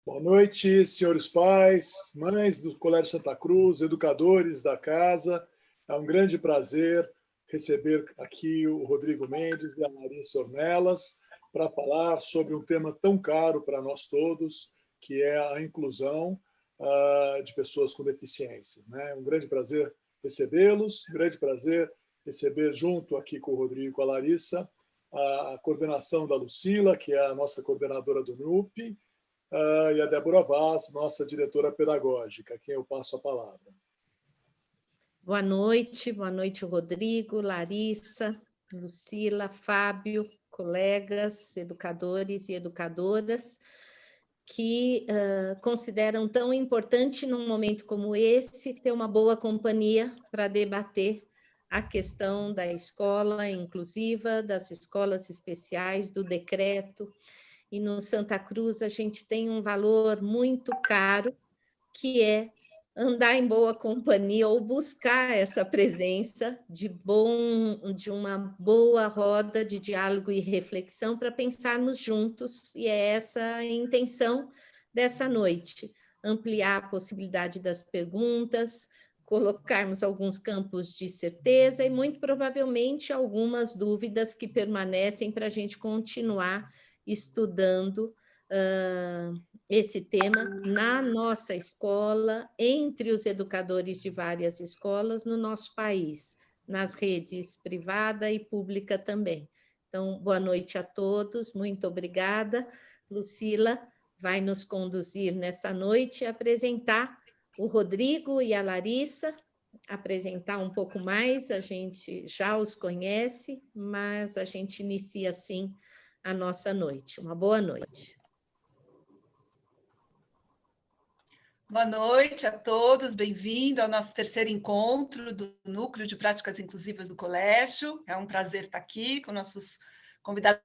Boa noite, senhores pais, mães do Colégio Santa Cruz, educadores da casa. É um grande prazer receber aqui o Rodrigo Mendes e a Larissa Ornelas para falar sobre um tema tão caro para nós todos, que é a inclusão de pessoas com deficiências. É um grande prazer recebê-los, um grande prazer receber junto aqui com o Rodrigo e com a Larissa a coordenação da Lucila, que é a nossa coordenadora do NUP, e a Débora Vaz, nossa diretora pedagógica, a quem eu passo a palavra. Boa noite, Rodrigo, Larissa, Lucila, Fábio, colegas, educadores e educadoras que consideram tão importante num momento como esse ter uma boa companhia para debater a questão da escola inclusiva, das escolas especiais, do decreto. E no Santa Cruz a gente tem um valor muito caro, que é andar em boa companhia ou buscar essa presença de uma boa roda de diálogo e reflexão para pensarmos juntos, e é essa a intenção dessa noite, ampliar a possibilidade das perguntas, colocarmos alguns campos de certeza e, muito provavelmente, algumas dúvidas que permanecem para a gente continuar estudando esse tema na nossa escola, entre os educadores de várias escolas no nosso país, nas redes privada e pública também. Então, boa noite a todos, muito obrigada. Lucila vai nos conduzir nessa noite a apresentar o Rodrigo e a Larissa, apresentar um pouco mais, a gente já os conhece, mas a gente inicia assim a nossa noite. Uma boa noite. Boa noite a todos, bem-vindo ao nosso terceiro encontro do Núcleo de Práticas Inclusivas do Colégio. É um prazer estar aqui com nossos convidados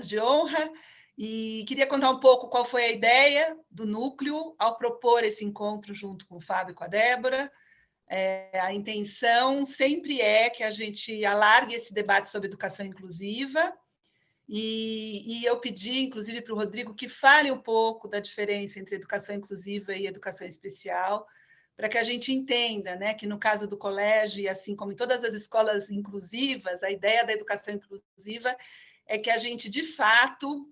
de honra e queria contar um pouco qual foi a ideia do Núcleo ao propor esse encontro junto com o Fábio e com a Débora. A intenção sempre é que a gente alargue esse debate sobre educação inclusiva. E eu pedi, inclusive, para o Rodrigo que fale um pouco da diferença entre educação inclusiva e educação especial, para que a gente entenda, né, que no caso do colégio, assim como em todas as escolas inclusivas, a ideia da educação inclusiva é que a gente, de fato,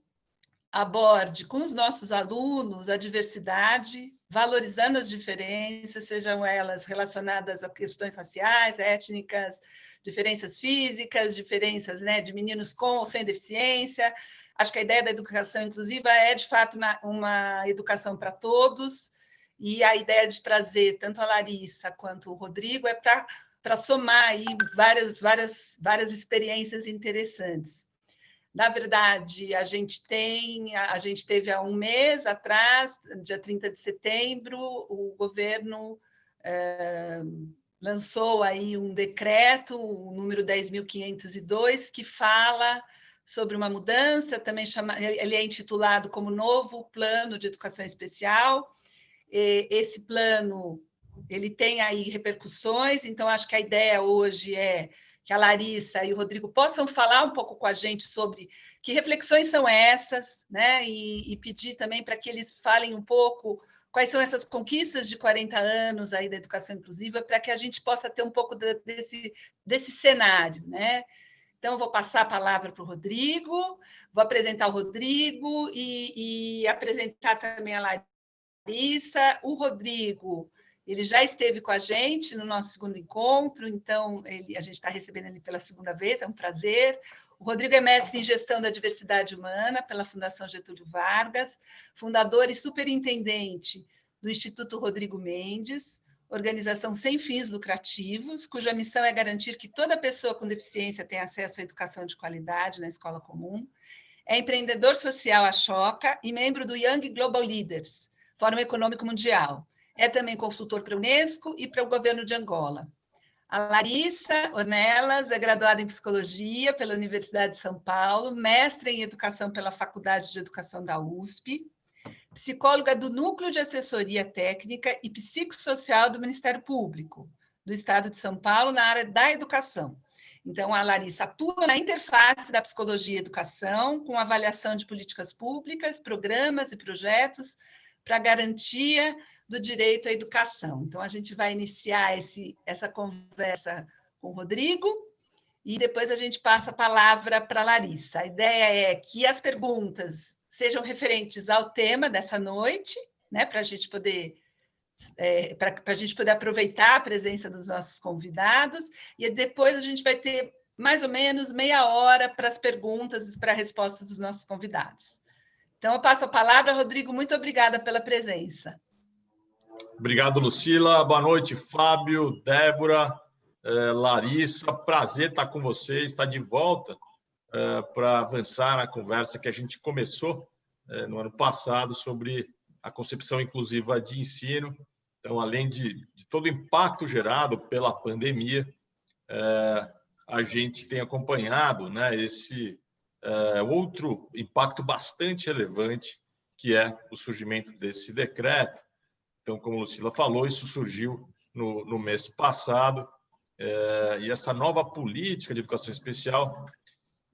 aborde com os nossos alunos a diversidade, valorizando as diferenças, sejam elas relacionadas a questões raciais, étnicas, diferenças físicas, diferenças, né, de meninos com ou sem deficiência. Acho que a ideia da educação inclusiva é, de fato, uma educação para todos, e a ideia de trazer tanto a Larissa quanto o Rodrigo é para somar aí várias experiências interessantes. Na verdade, a gente teve há um mês atrás, dia 30 de setembro, o governo lançou aí um decreto, o número 10.502, que fala sobre uma mudança, também ele é intitulado como Novo Plano de Educação Especial. Esse plano ele tem aí repercussões, então acho que a ideia hoje é que a Larissa e o Rodrigo possam falar um pouco com a gente sobre que reflexões são essas, né? E pedir também para que eles falem um pouco quais são essas conquistas de 40 anos aí da educação inclusiva, para que a gente possa ter um pouco desse cenário, né? Então, eu vou passar a palavra para o Rodrigo, vou apresentar o Rodrigo e apresentar também a Larissa. O Rodrigo, ele já esteve com a gente no nosso segundo encontro, então a gente está recebendo ele pela segunda vez, é um prazer. O Rodrigo é mestre em Gestão da Diversidade Humana pela Fundação Getúlio Vargas, fundador e superintendente do Instituto Rodrigo Mendes, organização sem fins lucrativos, cuja missão é garantir que toda pessoa com deficiência tenha acesso à educação de qualidade na escola comum. É empreendedor social Ashoka e membro do Young Global Leaders, Fórum Econômico Mundial. É também consultor para a Unesco e para o governo de Angola. A Larissa Ornelas é graduada em Psicologia pela Universidade de São Paulo, mestre em Educação pela Faculdade de Educação da USP, psicóloga do Núcleo de Assessoria Técnica e Psicossocial do Ministério Público do Estado de São Paulo na área da educação. Então, a Larissa atua na interface da psicologia e educação, com avaliação de políticas públicas, programas e projetos para a garantia do direito à educação. Então, a gente vai iniciar essa conversa com o Rodrigo e depois a gente passa a palavra para a Larissa. A ideia é que as perguntas sejam referentes ao tema dessa noite, né, para a gente poder aproveitar a presença dos nossos convidados, e depois a gente vai ter mais ou menos meia hora para as perguntas e para a resposta dos nossos convidados. Então, eu passo a palavra, Rodrigo, muito obrigada pela presença. Obrigado, Lucila. Boa noite, Fábio, Débora, Larissa. Prazer estar com vocês, estar de volta para avançar na conversa que a gente começou no ano passado sobre a concepção inclusiva de ensino. Então, além de todo o impacto gerado pela pandemia, a gente tem acompanhado, né, esse outro impacto bastante relevante, que é o surgimento desse decreto. Então, como a Lucila falou, isso surgiu no mês passado, e essa nova política de educação especial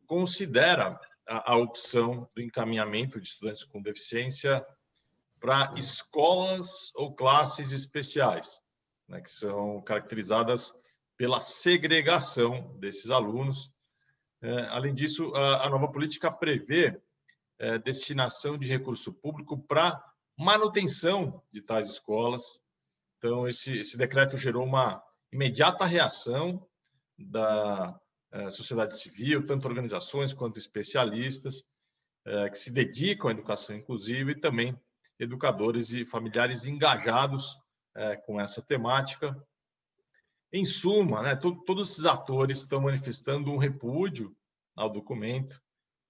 considera a opção do encaminhamento de estudantes com deficiência para escolas ou classes especiais, né, que são caracterizadas pela segregação desses alunos. Além disso, a nova política prevê destinação de recurso público para manutenção de tais escolas. Então, esse decreto gerou uma imediata reação da sociedade civil, tanto organizações quanto especialistas, que se dedicam à educação inclusiva, e também educadores e familiares engajados com essa temática. Em suma, né, todos esses atores estão manifestando um repúdio ao documento,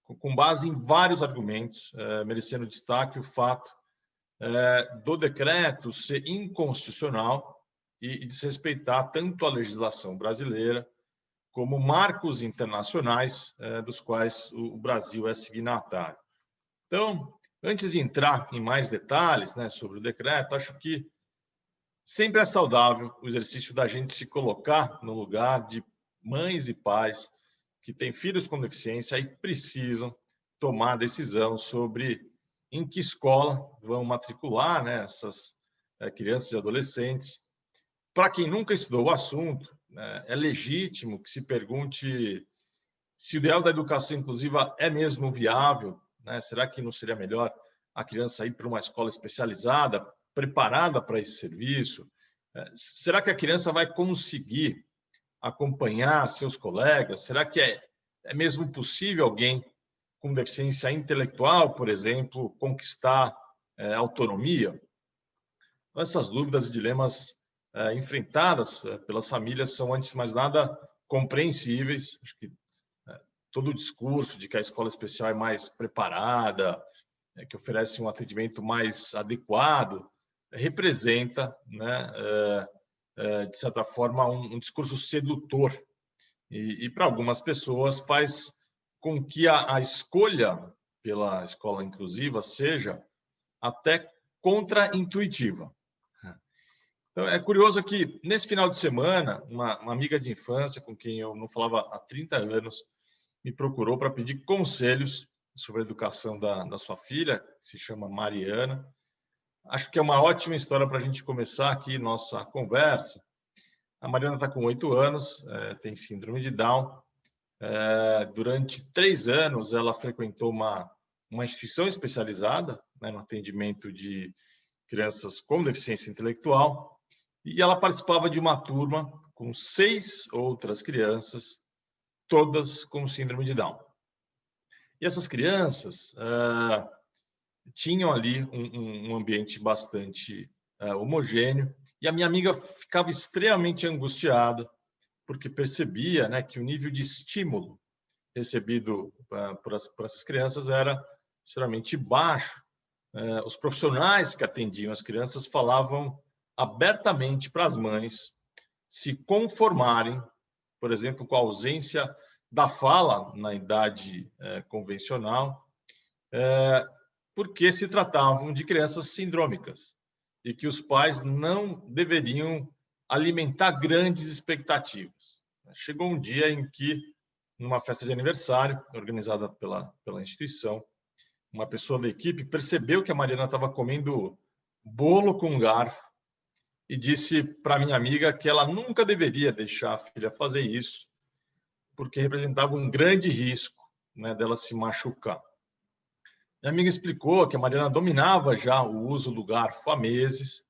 com base em vários argumentos, merecendo destaque o fato do decreto ser inconstitucional e desrespeitar tanto a legislação brasileira como marcos internacionais dos quais o Brasil é signatário. Então, antes de entrar em mais detalhes, né, sobre o decreto, acho que sempre é saudável o exercício da gente se colocar no lugar de mães e pais que têm filhos com deficiência e precisam tomar decisão sobre em que escola vão matricular, né, essas crianças e adolescentes. Para quem nunca estudou o assunto, é legítimo que se pergunte se o ideal da educação inclusiva é mesmo viável, né? Será que não seria melhor a criança ir para uma escola especializada, preparada para esse serviço? Será que a criança vai conseguir acompanhar seus colegas? Será que é mesmo possível alguém com deficiência intelectual, por exemplo, conquistar autonomia? Essas dúvidas e dilemas enfrentadas pelas famílias são, antes de mais nada, compreensíveis. Acho que todo o discurso de que a escola especial é mais preparada, que oferece um atendimento mais adequado, representa, né, de certa forma, um discurso sedutor. E para algumas pessoas faz com que a escolha pela escola inclusiva seja até contra-intuitiva. Então, é curioso que, nesse final de semana, uma amiga de infância, com quem eu não falava há 30 anos, me procurou para pedir conselhos sobre a educação da sua filha, que se chama Mariana. Acho que é uma ótima história para a gente começar aqui nossa conversa. A Mariana está com 8 anos, tem síndrome de Down. Durante 3 anos, ela frequentou uma instituição especializada, né, no atendimento de crianças com deficiência intelectual, e ela participava de uma turma com 6 outras crianças, todas com síndrome de Down. E essas crianças tinham ali um ambiente bastante homogêneo, e a minha amiga ficava extremamente angustiada, porque percebia, né, que o nível de estímulo recebido por essas crianças era extremamente baixo. Os profissionais que atendiam as crianças falavam abertamente para as mães se conformarem, por exemplo, com a ausência da fala na idade convencional, porque se tratavam de crianças sindrômicas e que os pais não deveriam alimentar grandes expectativas. Chegou um dia em que, numa festa de aniversário organizada pela instituição, uma pessoa da equipe percebeu que a Mariana estava comendo bolo com garfo e disse para minha amiga que ela nunca deveria deixar a filha fazer isso, porque representava um grande risco, né, dela se machucar. Minha amiga explicou que a Mariana dominava já o uso do garfo há meses,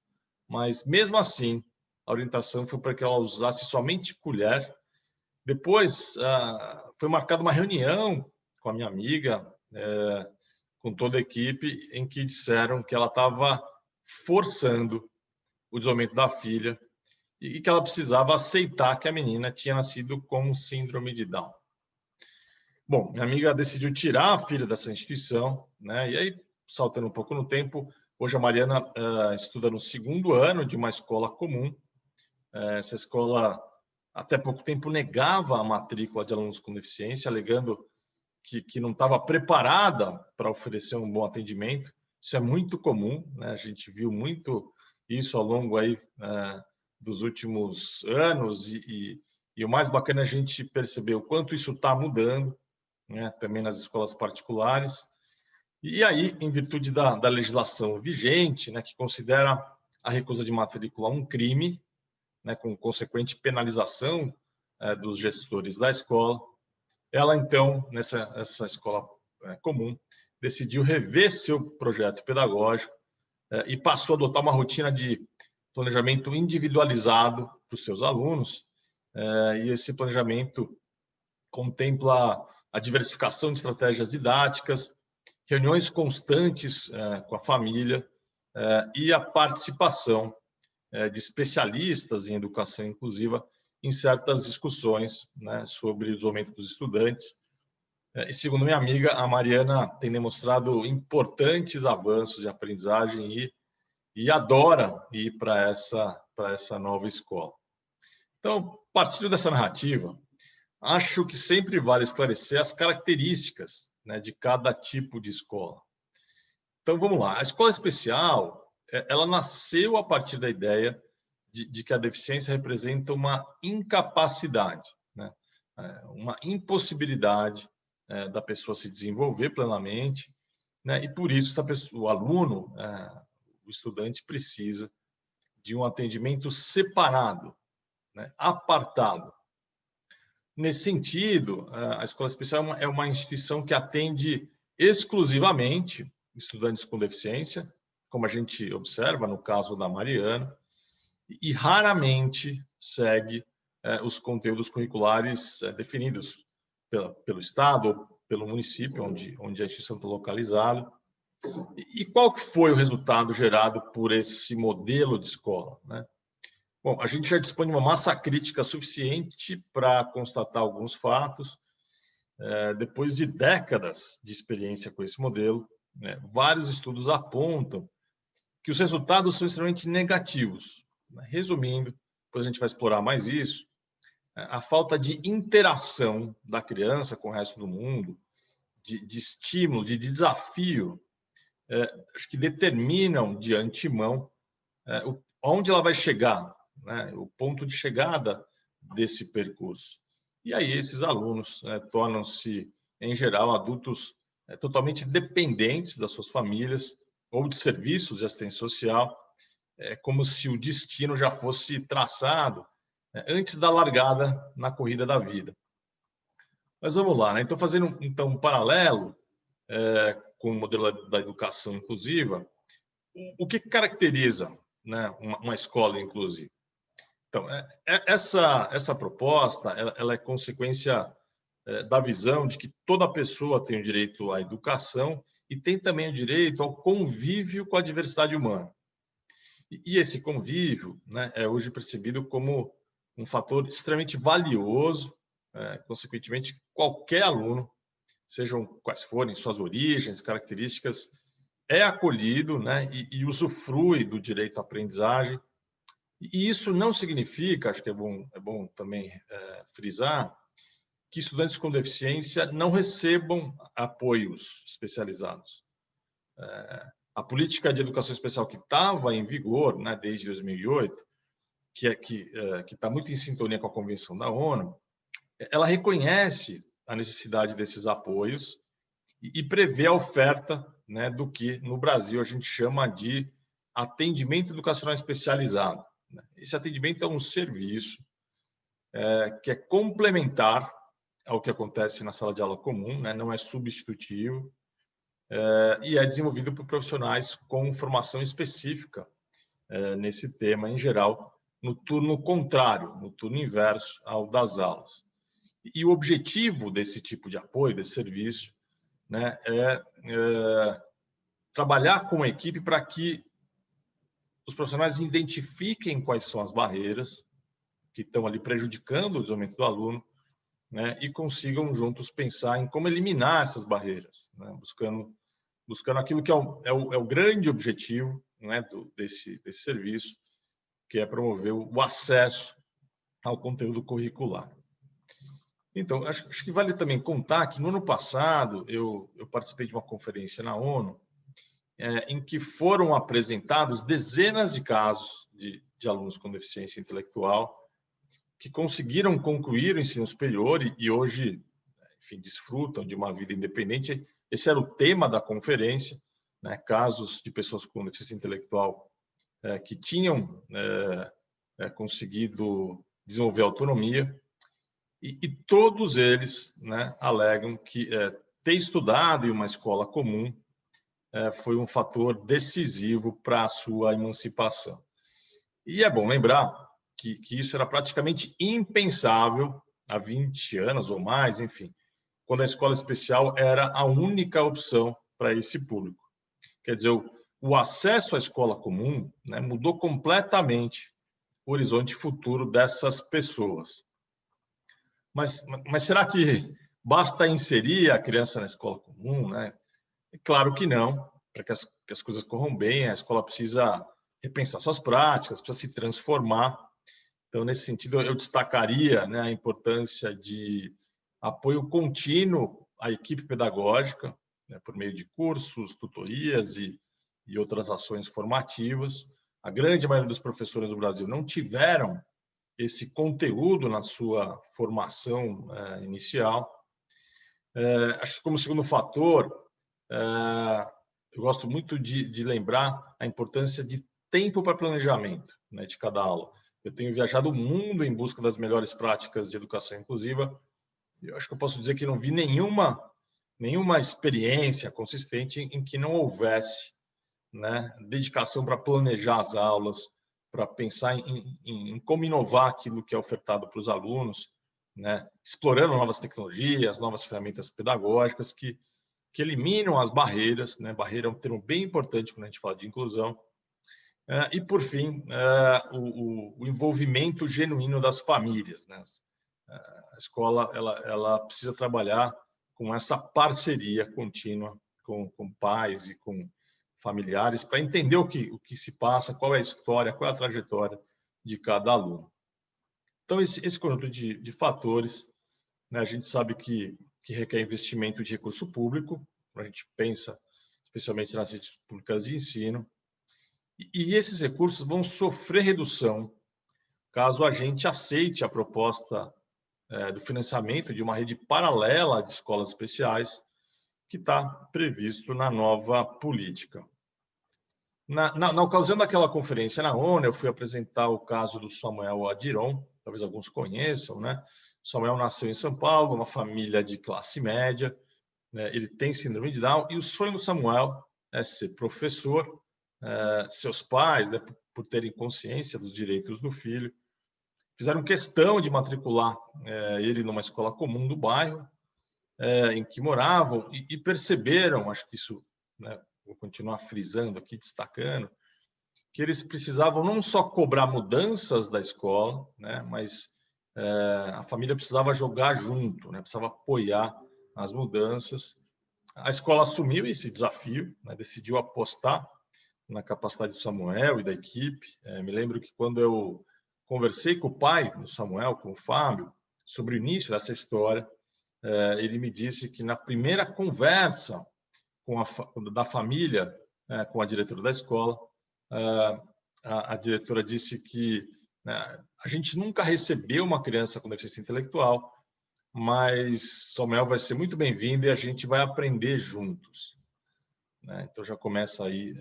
mas mesmo assim a orientação foi para que ela usasse somente colher. Depois foi marcada uma reunião com a minha amiga, com toda a equipe, em que disseram que ela estava forçando o desenvolvimento da filha e que ela precisava aceitar que a menina tinha nascido com síndrome de Down. Bom, minha amiga decidiu tirar a filha dessa instituição, né? E aí, saltando um pouco no tempo, hoje a Mariana estuda no 2º ano de uma escola comum. Essa escola, até pouco tempo, negava a matrícula de alunos com deficiência, alegando que não estava preparada para oferecer um bom atendimento. Isso é muito comum, né? A gente viu muito isso ao longo aí, dos últimos anos e o mais bacana é a gente perceber o quanto isso está mudando, né? Também nas escolas particulares. E aí, em virtude da legislação vigente, né, que considera a recusa de matrícula um crime, né, com consequente penalização dos gestores da escola, ela então, essa escola comum, decidiu rever seu projeto pedagógico e passou a adotar uma rotina de planejamento individualizado para os seus alunos. E esse planejamento contempla a diversificação de estratégias didáticas, reuniões constantes com a família e a participação de especialistas em educação inclusiva em certas discussões, né, sobre o desenvolvimento dos estudantes. E segundo minha amiga, a Mariana tem demonstrado importantes avanços de aprendizagem e adora ir para essa nova escola. Então, partindo dessa narrativa, acho que sempre vale esclarecer as características, né, de cada tipo de escola. Então, vamos lá. A escola especial, ela nasceu a partir da ideia de que a deficiência representa uma incapacidade, né, uma impossibilidade da pessoa se desenvolver plenamente, né, e por isso o aluno, o estudante, precisa de um atendimento separado, né, apartado. Nesse sentido, a escola especial é uma instituição que atende exclusivamente estudantes com deficiência, como a gente observa no caso da Mariana, e raramente segue os conteúdos curriculares definidos pelo Estado ou pelo município onde a instituição está localizada. E qual que foi o resultado gerado por esse modelo de escola, né? Bom, a gente já dispõe de uma massa crítica suficiente para constatar alguns fatos. Depois de décadas de experiência com esse modelo, né, vários estudos apontam que os resultados são extremamente negativos. Resumindo, depois a gente vai explorar mais isso, a falta de interação da criança com o resto do mundo, de estímulo, de desafio, acho que determinam de antemão onde ela vai chegar, né, o ponto de chegada desse percurso. E aí esses alunos tornam-se, em geral, adultos totalmente dependentes das suas famílias ou de serviços de assistência social, como se o destino já fosse traçado antes da largada na corrida da vida. Mas vamos lá, né? Então, fazendo um paralelo com o modelo da educação inclusiva, o que caracteriza, né, uma escola inclusiva? Então, essa proposta ela é consequência da visão de que toda pessoa tem o direito à educação e tem também o direito ao convívio com a diversidade humana. E esse convívio, né, é hoje percebido como um fator extremamente valioso. Consequentemente, qualquer aluno, sejam quais forem suas origens, características, é acolhido, né, e usufrui do direito à aprendizagem. E isso não significa, acho que é bom também frisar, que estudantes com deficiência não recebam apoios especializados. A política de educação especial que estava em vigor, né, desde 2008, que está muito em sintonia com a Convenção da ONU, ela reconhece a necessidade desses apoios e prevê a oferta, né, do que no Brasil a gente chama de atendimento educacional especializado. Esse atendimento é um serviço que é complementar ao que acontece na sala de aula comum, né? Não é substitutivo, e é desenvolvido por profissionais com formação específica nesse tema, em geral, no turno contrário, no turno inverso ao das aulas. E o objetivo desse tipo de apoio, desse serviço, né, é trabalhar com a equipe para que os profissionais identifiquem quais são as barreiras que estão ali prejudicando o desenvolvimento do aluno, né, e consigam juntos pensar em como eliminar essas barreiras, né, buscando aquilo que é o grande objetivo, né, desse serviço, que é promover o acesso ao conteúdo curricular. Então, acho que vale também contar que no ano passado eu participei de uma conferência na ONU em que foram apresentados dezenas de casos de alunos com deficiência intelectual que conseguiram concluir o ensino superior e hoje, enfim, desfrutam de uma vida independente. Esse era o tema da conferência, né? Casos de pessoas com deficiência intelectual que tinham conseguido desenvolver autonomia e todos eles, né, alegam que ter estudado em uma escola comum foi um fator decisivo para a sua emancipação. E é bom lembrar que isso era praticamente impensável há 20 anos ou mais, enfim, quando a escola especial era a única opção para esse público. Quer dizer, o acesso à escola comum, né, mudou completamente o horizonte futuro dessas pessoas. Mas será que basta inserir a criança na escola comum, né? Claro que não. Para que as coisas corram bem, a escola precisa repensar suas práticas, precisa se transformar. Então, nesse sentido, eu destacaria, né, a importância de apoio contínuo à equipe pedagógica, né, por meio de cursos, tutorias e outras ações formativas. A grande maioria dos professores do Brasil não tiveram esse conteúdo na sua formação inicial. Acho que como segundo fator, eu gosto muito de lembrar a importância de tempo para planejamento, né, de cada aula. Eu tenho viajado o mundo em busca das melhores práticas de educação inclusiva. Eu acho que eu posso dizer que não vi nenhuma experiência consistente em que não houvesse, né, dedicação para planejar as aulas, para pensar em como inovar aquilo que é ofertado para os alunos, né, explorando novas tecnologias, novas ferramentas pedagógicas que eliminam as barreiras, né? Barreira é um termo bem importante quando a gente fala de inclusão. E, por fim, o envolvimento genuíno das famílias, né? A escola ela precisa trabalhar com essa parceria contínua com pais e com familiares para entender o que se passa, qual é a história, qual é a trajetória de cada aluno. Então, esse conjunto de fatores, né, a gente sabe que requer investimento de recurso público, a gente pensa especialmente nas redes públicas de ensino, e esses recursos vão sofrer redução caso a gente aceite a proposta do financiamento de uma rede paralela de escolas especiais que está previsto na nova política. Na ocasião daquela conferência na ONU, eu fui apresentar o caso do Samuel Adiron, talvez alguns conheçam, né? Samuel nasceu em São Paulo, uma família de classe média, né? Ele tem síndrome de Down, e o sonho do Samuel é ser professor. Seus pais, né, por terem consciência dos direitos do filho, fizeram questão de matricular ele numa escola comum do bairro em que moravam e perceberam, acho que isso, né, vou continuar frisando aqui, destacando, que eles precisavam não só cobrar mudanças da escola, né, mas a família precisava jogar junto, né, precisava apoiar as mudanças. A escola assumiu esse desafio, né, decidiu apostar na capacidade do Samuel e da equipe. Me lembro que quando eu conversei com o pai do Samuel, com o Fábio, sobre o início dessa história, ele me disse que na primeira conversa da família com a diretora da escola, a diretora disse que a gente nunca recebeu uma criança com deficiência intelectual, mas Samuel vai ser muito bem-vindo e a gente vai aprender juntos. Então já começa aí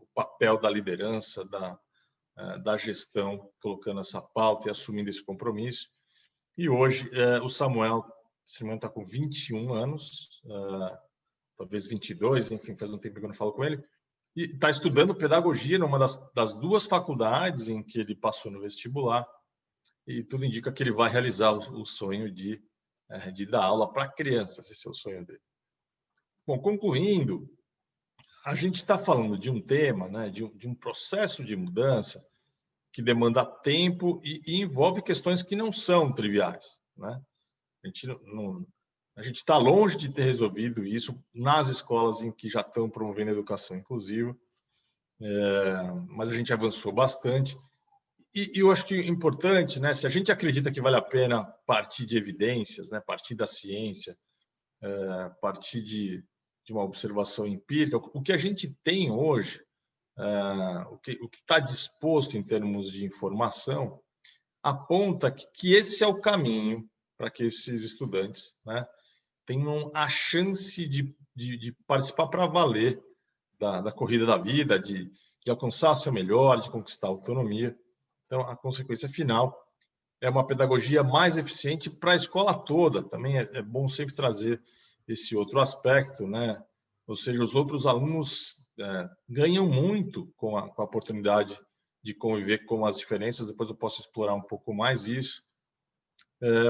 o papel da liderança, da gestão, colocando essa pauta e assumindo esse compromisso. E hoje o Samuel está com 21 anos, talvez 22, enfim, faz um tempo que eu não falo com ele, e está estudando pedagogia numa das duas faculdades em que ele passou no vestibular, e tudo indica que ele vai realizar o sonho de dar aula para crianças, esse é o sonho dele. Bom, concluindo, a gente está falando de um tema, né, de um processo de mudança que demanda tempo e envolve questões que não são triviais, né? A gente está longe de ter resolvido isso nas escolas em que já estão promovendo a educação inclusiva, mas a gente avançou bastante. E eu acho que é importante, né, se a gente acredita que vale a pena partir de evidências, né, partir da ciência, partir de uma observação empírica, o que a gente tem hoje, o que está disposto em termos de informação, aponta que esse é o caminho para que esses estudantes, né, tenham a chance de participar para valer da corrida da vida, de alcançar seu melhor, de conquistar a autonomia. Então, a consequência final é uma pedagogia mais eficiente para a escola toda. Também é bom sempre trazer esse outro aspecto, né? Ou seja, os outros alunos ganham muito com a oportunidade de conviver com as diferenças. Depois eu posso explorar um pouco mais isso.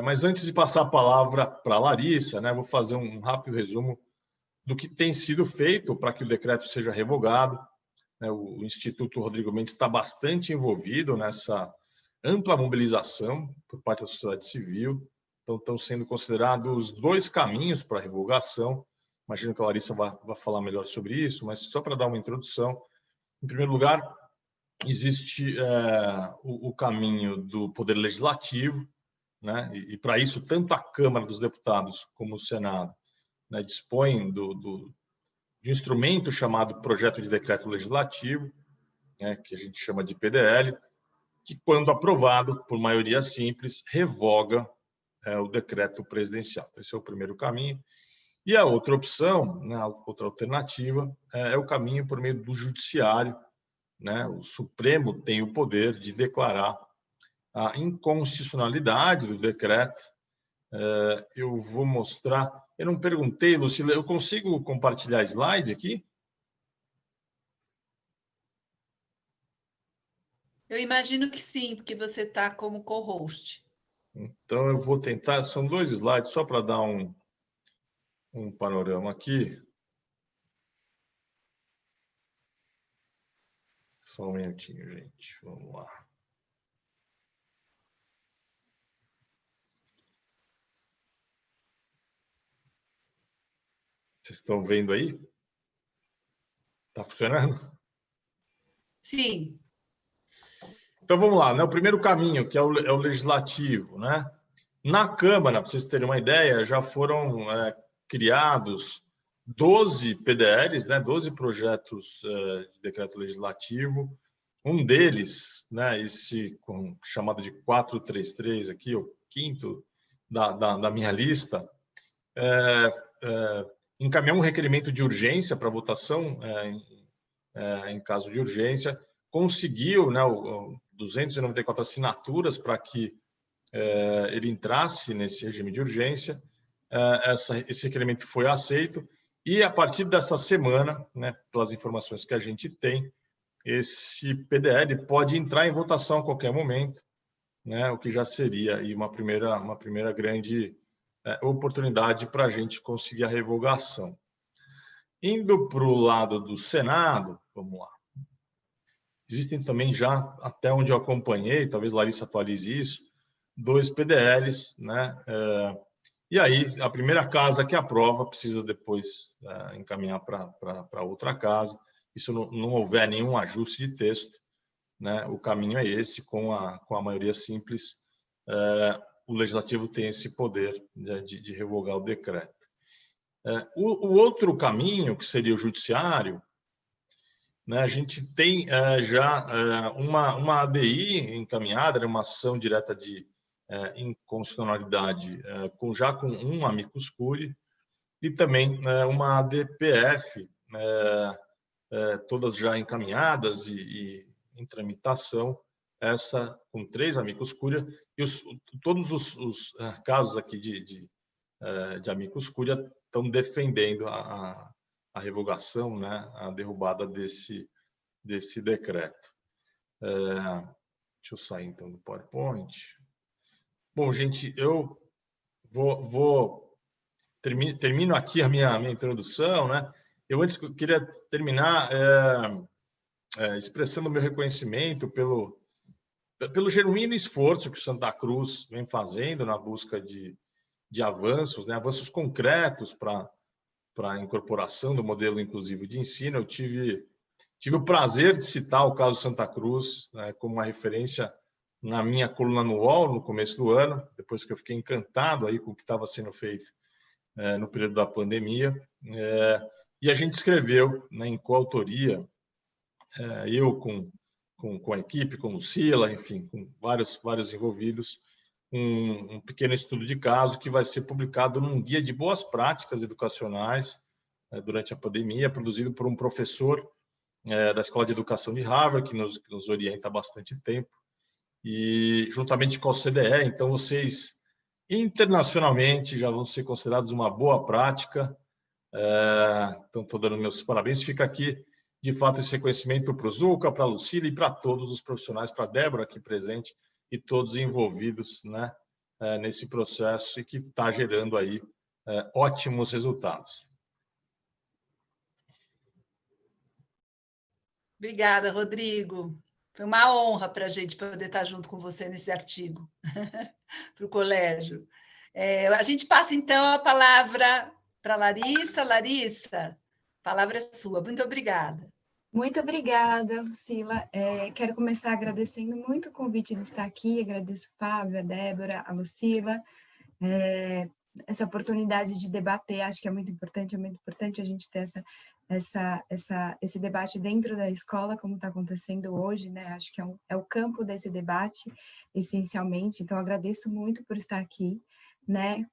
Mas antes de passar a palavra para a Larissa, né, vou fazer um rápido resumo do que tem sido feito para que o decreto seja revogado. O Instituto Rodrigo Mendes está bastante envolvido nessa ampla mobilização por parte da sociedade civil. Então, estão sendo considerados 2 caminhos para a revogação. Imagino que a Larissa vai falar melhor sobre isso, mas só para dar uma introdução. Em primeiro lugar, existe o caminho do Poder Legislativo, né? E para isso, tanto a Câmara dos Deputados como o Senado, né, dispõem de um instrumento chamado Projeto de Decreto Legislativo, né, que a gente chama de PDL, que, quando aprovado por maioria simples, revoga o decreto presidencial. Esse é o primeiro caminho. E a outra opção, né, a outra alternativa, é o caminho por meio do judiciário, né? O Supremo tem o poder de declarar a inconstitucionalidade do decreto. Eu vou mostrar. Eu não perguntei, Lucila, eu consigo compartilhar slide aqui? Eu imagino que sim, porque você está como co-host. Então, eu vou tentar. São 2 slides, só para dar um panorama aqui. Só um minutinho, gente. Vamos lá. Vocês estão vendo aí? Está funcionando? Sim. Então, vamos lá. Né? O primeiro caminho, que é o legislativo, né? Na Câmara, para vocês terem uma ideia, já foram criados 12 PDLs, né? 12 projetos de decreto legislativo. Um deles, né, esse chamado de 433 aqui, o quinto da minha lista, encaminhou um requerimento de urgência para votação em caso de urgência, conseguiu, né, 294 assinaturas para que ele entrasse nesse regime de urgência. Esse requerimento foi aceito e, a partir dessa semana, né, pelas informações que a gente tem, esse PDL pode entrar em votação a qualquer momento, né, o que já seria aí uma primeira grande oportunidade para a gente conseguir a revogação. Indo para o lado do Senado, vamos lá. Existem também já, até onde eu acompanhei, talvez Larissa atualize isso, 2 PDLs, né? E aí, a primeira casa que aprova precisa depois encaminhar para outra casa. Se não houver nenhum ajuste de texto, né, o caminho é esse, com a maioria simples, o Legislativo tem esse poder de revogar o decreto. O outro caminho, que seria o Judiciário, né, a gente tem já uma ADI encaminhada, uma ação direta de inconstitucionalidade, já com um amicus curiae, e também uma ADPF, todas já encaminhadas e em tramitação, essa com 3 amicus curiae, e todos os casos aqui de amicus curiae estão defendendo a revogação, né, a derrubada desse decreto. Deixa eu sair, então, do PowerPoint. Bom, gente, eu termino aqui a minha introdução, né? Eu antes queria terminar expressando meu reconhecimento pelo genuíno esforço que o Santa Cruz vem fazendo na busca de avanços, né? Avanços concretos para a incorporação do modelo inclusivo de ensino. Eu tive o prazer de citar o caso Santa Cruz, né, como uma referência na minha coluna no UOL, no começo do ano, depois que eu fiquei encantado aí com o que estava sendo feito no período da pandemia. E a gente escreveu, né, em coautoria, eu com a equipe, com Lucila, enfim, com vários envolvidos, um pequeno estudo de caso que vai ser publicado num guia de boas práticas educacionais durante a pandemia, produzido por um professor da Escola de Educação de Harvard, que nos orienta há bastante tempo, e juntamente com a OCDE. Então, vocês internacionalmente já vão ser considerados uma boa prática. Então, estou dando meus parabéns. Fica aqui, de fato, esse reconhecimento para o Zuca, para a Lucila e para todos os profissionais, para a Débora aqui presente e todos envolvidos, né, nesse processo e que está gerando aí ótimos resultados. Obrigada, Rodrigo. Foi uma honra para a gente poder estar junto com você nesse artigo, para o colégio. A gente passa, então, a palavra para a Larissa. Larissa, a palavra é sua. Muito obrigada. Muito obrigada, Lucila. Quero começar agradecendo muito o convite de estar aqui. Agradeço a Fábio, a Débora, a Lucila. Essa oportunidade de debater, acho que é muito importante a gente ter esse debate dentro da escola, como está acontecendo hoje, né? Acho que é o campo desse debate, essencialmente. Então, agradeço muito por estar aqui, né?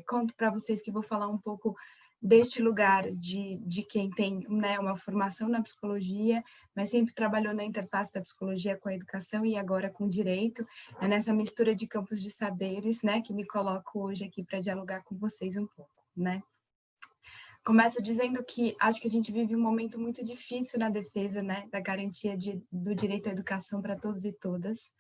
Conto para vocês que vou falar um pouco deste lugar de quem tem, né, uma formação na psicologia, mas sempre trabalhou na interface da psicologia com a educação e agora com o direito. É nessa mistura de campos de saberes, né, que me coloco hoje aqui para dialogar com vocês um pouco, né? Começo dizendo que acho que a gente vive um momento muito difícil na defesa, né, da garantia do direito à educação para todos e todas.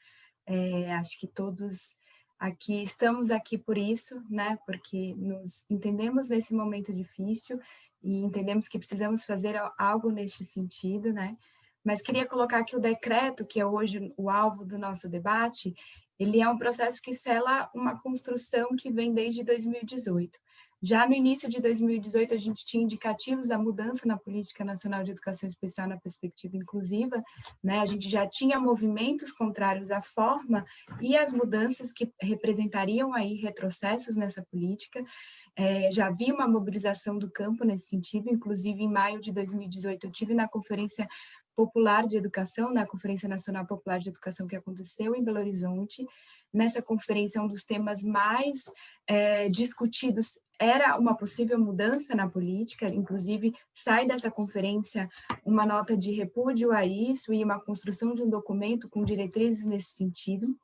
Acho que todos aqui estamos aqui por isso, né, porque nos entendemos nesse momento difícil e entendemos que precisamos fazer algo neste sentido, né? Mas queria colocar aqui o decreto, que é hoje o alvo do nosso debate. Ele é um processo que sela uma construção que vem desde 2018. Já no início de 2018, a gente tinha indicativos da mudança na Política Nacional de Educação Especial na perspectiva inclusiva, né? A gente já tinha movimentos contrários à forma e às mudanças que representariam aí retrocessos nessa política. Já havia uma mobilização do campo nesse sentido, inclusive em maio de 2018 eu tive na Conferência Popular de Educação, na Conferência Nacional Popular de Educação que aconteceu em Belo Horizonte. Nessa conferência, um dos temas mais discutidos era uma possível mudança na política, inclusive sai dessa conferência uma nota de repúdio a isso e uma construção de um documento com diretrizes nesse sentido.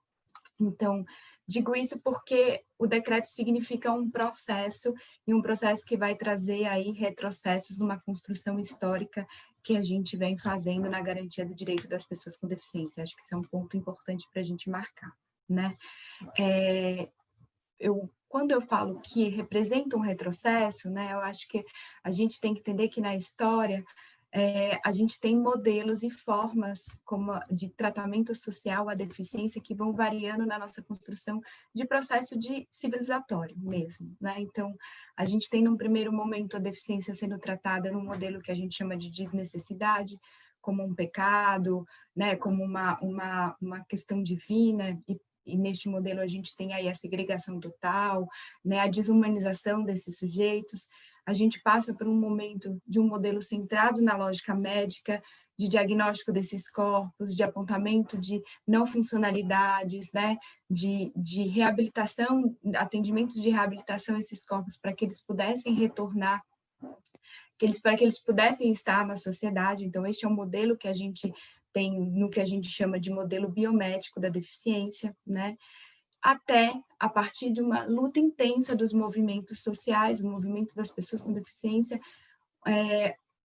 Então, digo isso porque o decreto significa um processo, e um processo que vai trazer aí retrocessos numa construção histórica que a gente vem fazendo na garantia do direito das pessoas com deficiência. Acho que isso é um ponto importante para a gente marcar, né? Quando eu falo que representa um retrocesso, né, eu acho que a gente tem que entender que na história a gente tem modelos e formas de tratamento social à deficiência que vão variando na nossa construção de processo civilizatório mesmo, né? Então, a gente tem num primeiro momento a deficiência sendo tratada num modelo que a gente chama de desnecessidade, como um pecado, né, como uma questão divina, e neste modelo a gente tem aí a segregação total, né, a desumanização desses sujeitos. A gente passa por um momento de um modelo centrado na lógica médica, de diagnóstico desses corpos, de apontamento de não funcionalidades, né, de reabilitação, atendimentos de reabilitação a esses corpos para que eles pudessem retornar, para que eles pudessem estar na sociedade. Então, este é um modelo que a gente tem no que a gente chama de modelo biomédico da deficiência, né? Até a partir de uma luta intensa dos movimentos sociais, o movimento das pessoas com deficiência,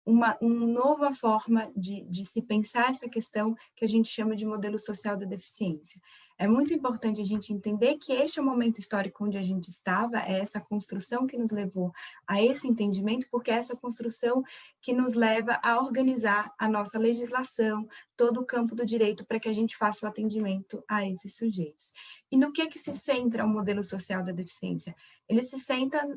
uma nova forma de se pensar essa questão que a gente chama de modelo social da deficiência. É muito importante a gente entender que este é o momento histórico onde a gente estava, é essa construção que nos levou a esse entendimento, porque é essa construção que nos leva a organizar a nossa legislação, todo o campo do direito, para que a gente faça o atendimento a esses sujeitos. E no que se centra o modelo social da deficiência? Ele se centra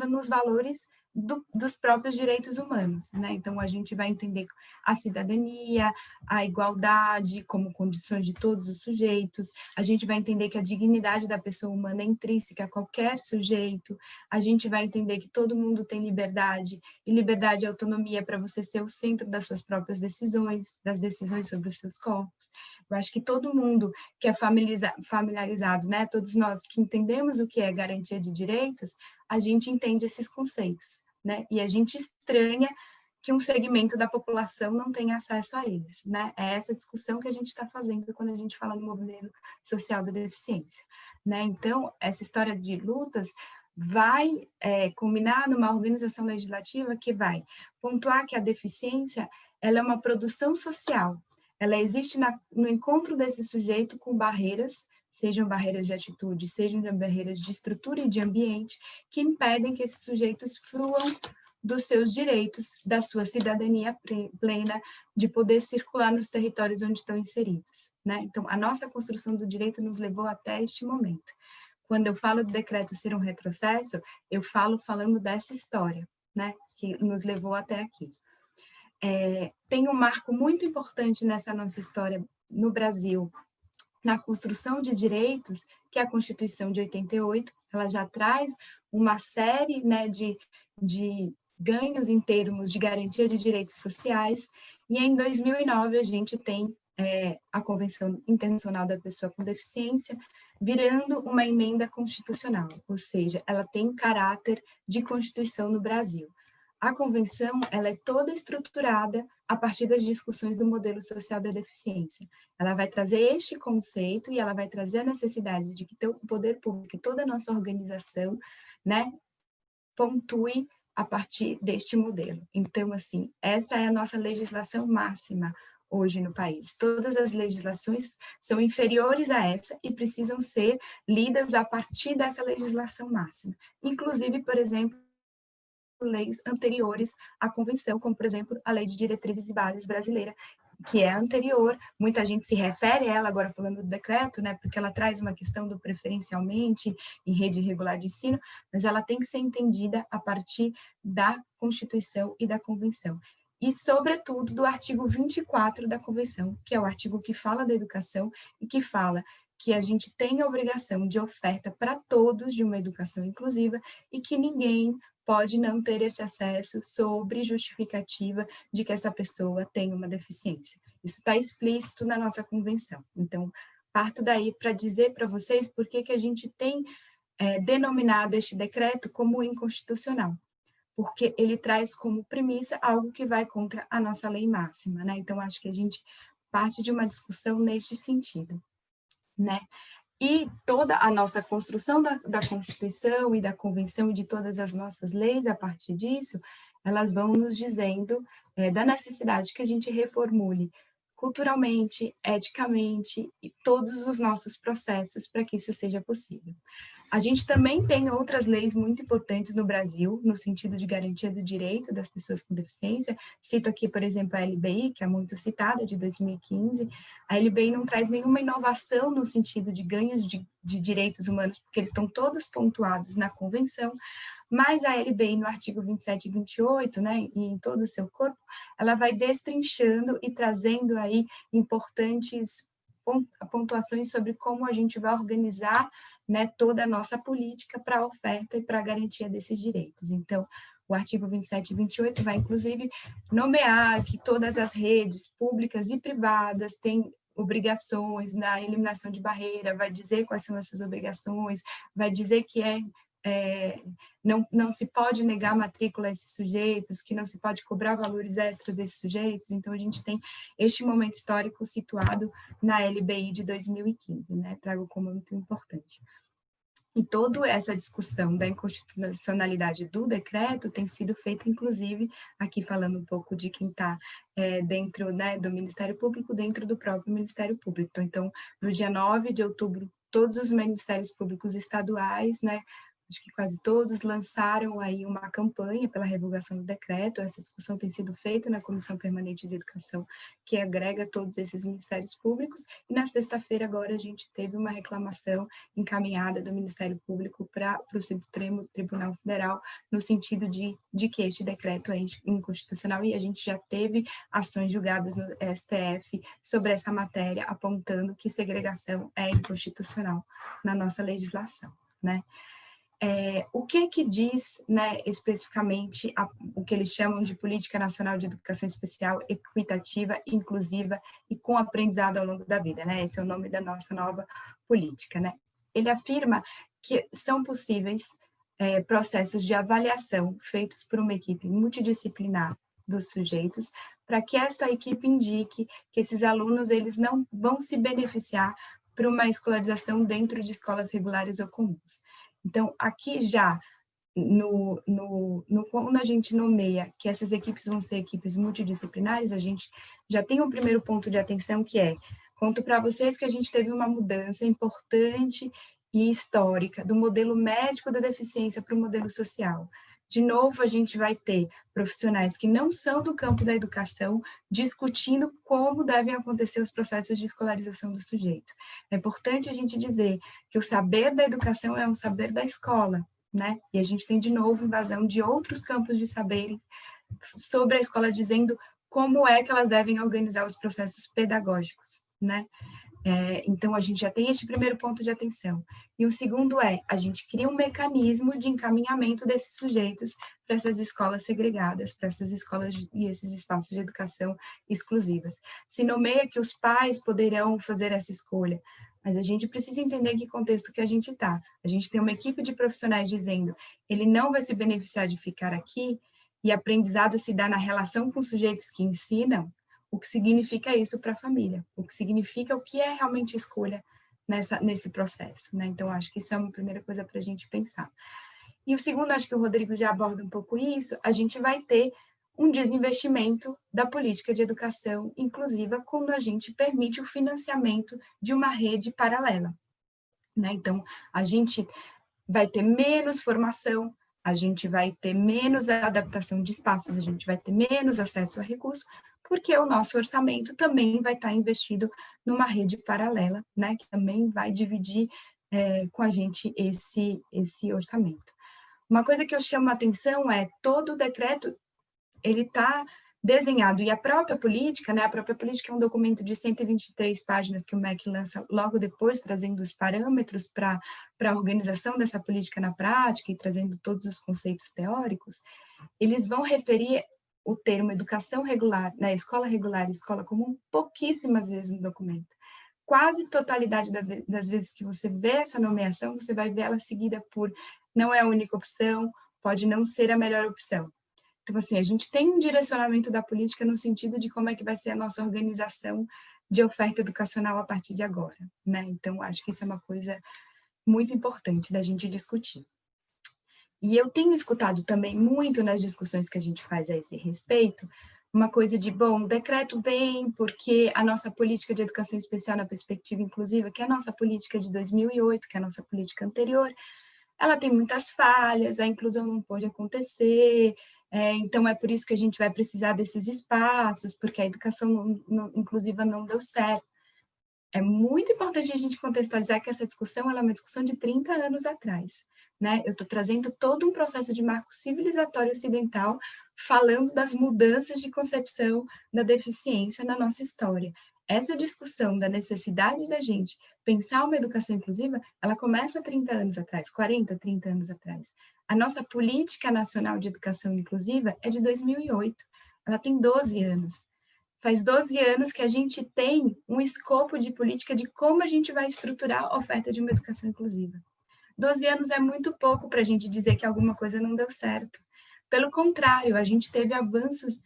nos valores dos próprios direitos humanos, né? Então, a gente vai entender a cidadania, a igualdade como condições de todos os sujeitos, a gente vai entender que a dignidade da pessoa humana é intrínseca a qualquer sujeito, a gente vai entender que todo mundo tem liberdade, e liberdade e autonomia para você ser o centro das suas próprias decisões, das decisões sobre os seus corpos. Eu acho que todo mundo que é familiarizado, né? Todos nós que entendemos o que é garantia de direitos, a gente entende esses conceitos, né? E a gente estranha que um segmento da população não tenha acesso a eles, né? É essa discussão que a gente está fazendo quando a gente fala no movimento social da deficiência, né? Então, essa história de lutas vai culminar numa organização legislativa que vai pontuar que a deficiência ela é uma produção social, ela existe no encontro desse sujeito com barreiras, sejam barreiras de atitude, sejam barreiras de estrutura e de ambiente, que impedem que esses sujeitos fruam dos seus direitos, da sua cidadania plena, de poder circular nos territórios onde estão inseridos, né? Então, a nossa construção do direito nos levou até este momento. Quando eu falo do decreto ser um retrocesso, eu falando dessa história, né? Que nos levou até aqui. Tem um marco muito importante nessa nossa história no Brasil, na construção de direitos, que é a Constituição de 88, ela já traz uma série, né, de ganhos em termos de garantia de direitos sociais, e em 2009 a gente tem a Convenção Internacional da Pessoa com Deficiência, virando uma emenda constitucional, ou seja, ela tem caráter de Constituição no Brasil. A convenção ela é toda estruturada a partir das discussões do modelo social da deficiência. Ela vai trazer este conceito e ela vai trazer a necessidade de que o poder público e toda a nossa organização, né, pontue a partir deste modelo. Então, assim, essa é a nossa legislação máxima hoje no país. Todas as legislações são inferiores a essa e precisam ser lidas a partir dessa legislação máxima. Inclusive, por exemplo, leis anteriores à convenção, como, por exemplo, a Lei de Diretrizes e Bases brasileira, que é anterior, muita gente se refere a ela, agora falando do decreto, né, porque ela traz uma questão do preferencialmente em rede regular de ensino, mas ela tem que ser entendida a partir da Constituição e da Convenção. E, sobretudo, do artigo 24 da Convenção, que é o artigo que fala da educação e que fala que a gente tem a obrigação de oferta para todos de uma educação inclusiva e que ninguém pode não ter esse acesso sobre justificativa de que essa pessoa tem uma deficiência. Isso está explícito na nossa convenção. Então, parto daí para dizer para vocês por que a gente tem denominado este decreto como inconstitucional, porque ele traz como premissa algo que vai contra a nossa lei máxima, né? Então, acho que a gente parte de uma discussão neste sentido, né? E toda a nossa construção da Constituição e da Convenção e de todas as nossas leis, a partir disso, elas vão nos dizendo da necessidade que a gente reformule culturalmente, eticamente, e todos os nossos processos para que isso seja possível. A gente também tem outras leis muito importantes no Brasil, no sentido de garantia do direito das pessoas com deficiência. Cito aqui, por exemplo, a LBI, que é muito citada, de 2015. A LBI não traz nenhuma inovação no sentido de ganhos de direitos humanos, porque eles estão todos pontuados na Convenção, mas a LBI, no artigo 27 e 28, né, e em todo o seu corpo, ela vai destrinchando e trazendo aí importantes pontuações sobre como a gente vai organizar, né, toda a nossa política para a oferta e para a garantia desses direitos. Então, o artigo 27 e 28 vai, inclusive, nomear que todas as redes públicas e privadas têm obrigações na eliminação de barreira, vai dizer quais são essas obrigações, vai dizer que é não se pode negar matrícula a esses sujeitos, que não se pode cobrar valores extras desses sujeitos. Então, a gente tem este momento histórico situado na LBI de 2015, né? Trago como muito importante. E toda essa discussão da inconstitucionalidade do decreto tem sido feita, inclusive, aqui falando um pouco de quem está dentro, né, do Ministério Público, dentro do próprio Ministério Público. Então, no dia 9 de outubro, todos os ministérios públicos estaduais, né, acho que quase todos, lançaram aí uma campanha pela revogação do decreto. Essa discussão tem sido feita na Comissão Permanente de Educação, que agrega todos esses ministérios públicos, e na sexta-feira agora a gente teve uma reclamação encaminhada do Ministério Público para o Supremo Tribunal Federal, no sentido de que este decreto é inconstitucional, e a gente já teve ações julgadas no STF sobre essa matéria, apontando que segregação é inconstitucional na nossa legislação, né? O que diz, né, especificamente o que eles chamam de Política Nacional de Educação Especial equitativa, inclusiva e com aprendizado ao longo da vida, né? Esse é o nome da nossa nova política, né? Ele afirma que são possíveis processos de avaliação feitos por uma equipe multidisciplinar dos sujeitos, para que esta equipe indique que esses alunos eles não vão se beneficiar por uma escolarização dentro de escolas regulares ou comuns. Então, aqui já, quando a gente nomeia que essas equipes vão ser equipes multidisciplinares, a gente já tem um primeiro ponto de atenção, que é: conto para vocês que a gente teve uma mudança importante e histórica do modelo médico da deficiência para o modelo social. De novo, a gente vai ter profissionais que não são do campo da educação discutindo como devem acontecer os processos de escolarização do sujeito. É importante a gente dizer que o saber da educação é um saber da escola, né? E a gente tem, de novo, invasão de outros campos de saber sobre a escola, dizendo como é que elas devem organizar os processos pedagógicos, né? Então, a gente já tem este primeiro ponto de atenção. E o segundo a gente cria um mecanismo de encaminhamento desses sujeitos para essas escolas segregadas, para essas escolas e esses espaços de educação exclusivas. Se nomeia que os pais poderão fazer essa escolha, mas a gente precisa entender que contexto que a gente está. A gente tem uma equipe de profissionais dizendo: ele não vai se beneficiar de ficar aqui, e aprendizado se dá na relação com sujeitos que ensinam. O que significa isso para a família, o que significa o que é realmente escolha nesse processo, né? Então, acho que isso é uma primeira coisa para a gente pensar. E o segundo, acho que o Rodrigo já aborda um pouco isso, a gente vai ter um desinvestimento da política de educação inclusiva quando a gente permite o financiamento de uma rede paralela, né? Então, a gente vai ter menos formação, a gente vai ter menos adaptação de espaços, a gente vai ter menos acesso a recursos, porque o nosso orçamento também vai estar investido numa rede paralela, né, que também vai dividir com a gente esse orçamento. Uma coisa que eu chamo a atenção é todo o decreto, ele está desenhado, e a própria política, né, a própria política é um documento de 123 páginas que o MEC lança logo depois, trazendo os parâmetros para a organização dessa política na prática e trazendo todos os conceitos teóricos. Eles vão referir o termo educação regular, né, escola regular e escola comum, pouquíssimas vezes no documento. Quase totalidade das vezes que você vê essa nomeação, você vai ver ela seguida por não é a única opção, pode não ser a melhor opção. Então, assim, a gente tem um direcionamento da política no sentido de como é que vai ser a nossa organização de oferta educacional a partir de agora, né? Então, acho que isso é uma coisa muito importante da gente discutir. E eu tenho escutado também muito nas discussões que a gente faz a esse respeito, uma coisa de, bom, o decreto vem porque a nossa política de educação especial na perspectiva inclusiva, que é a nossa política de 2008, que é a nossa política anterior, ela tem muitas falhas, a inclusão não pode acontecer, então é por isso que a gente vai precisar desses espaços, porque a educação inclusiva não deu certo. É muito importante a gente contextualizar que essa discussão ela é uma discussão de 30 anos atrás, né? Eu estou trazendo todo um processo de marco civilizatório ocidental falando das mudanças de concepção da deficiência na nossa história. Essa discussão da necessidade da gente pensar uma educação inclusiva, ela começa há 30 anos atrás, 40, 30 anos atrás. A nossa Política Nacional de Educação Inclusiva é de 2008, ela tem 12 anos. Faz 12 anos que a gente tem um escopo de política de como a gente vai estruturar a oferta de uma educação inclusiva. 12 anos é muito pouco para a gente dizer que alguma coisa não deu certo. Pelo contrário, a gente teve avanços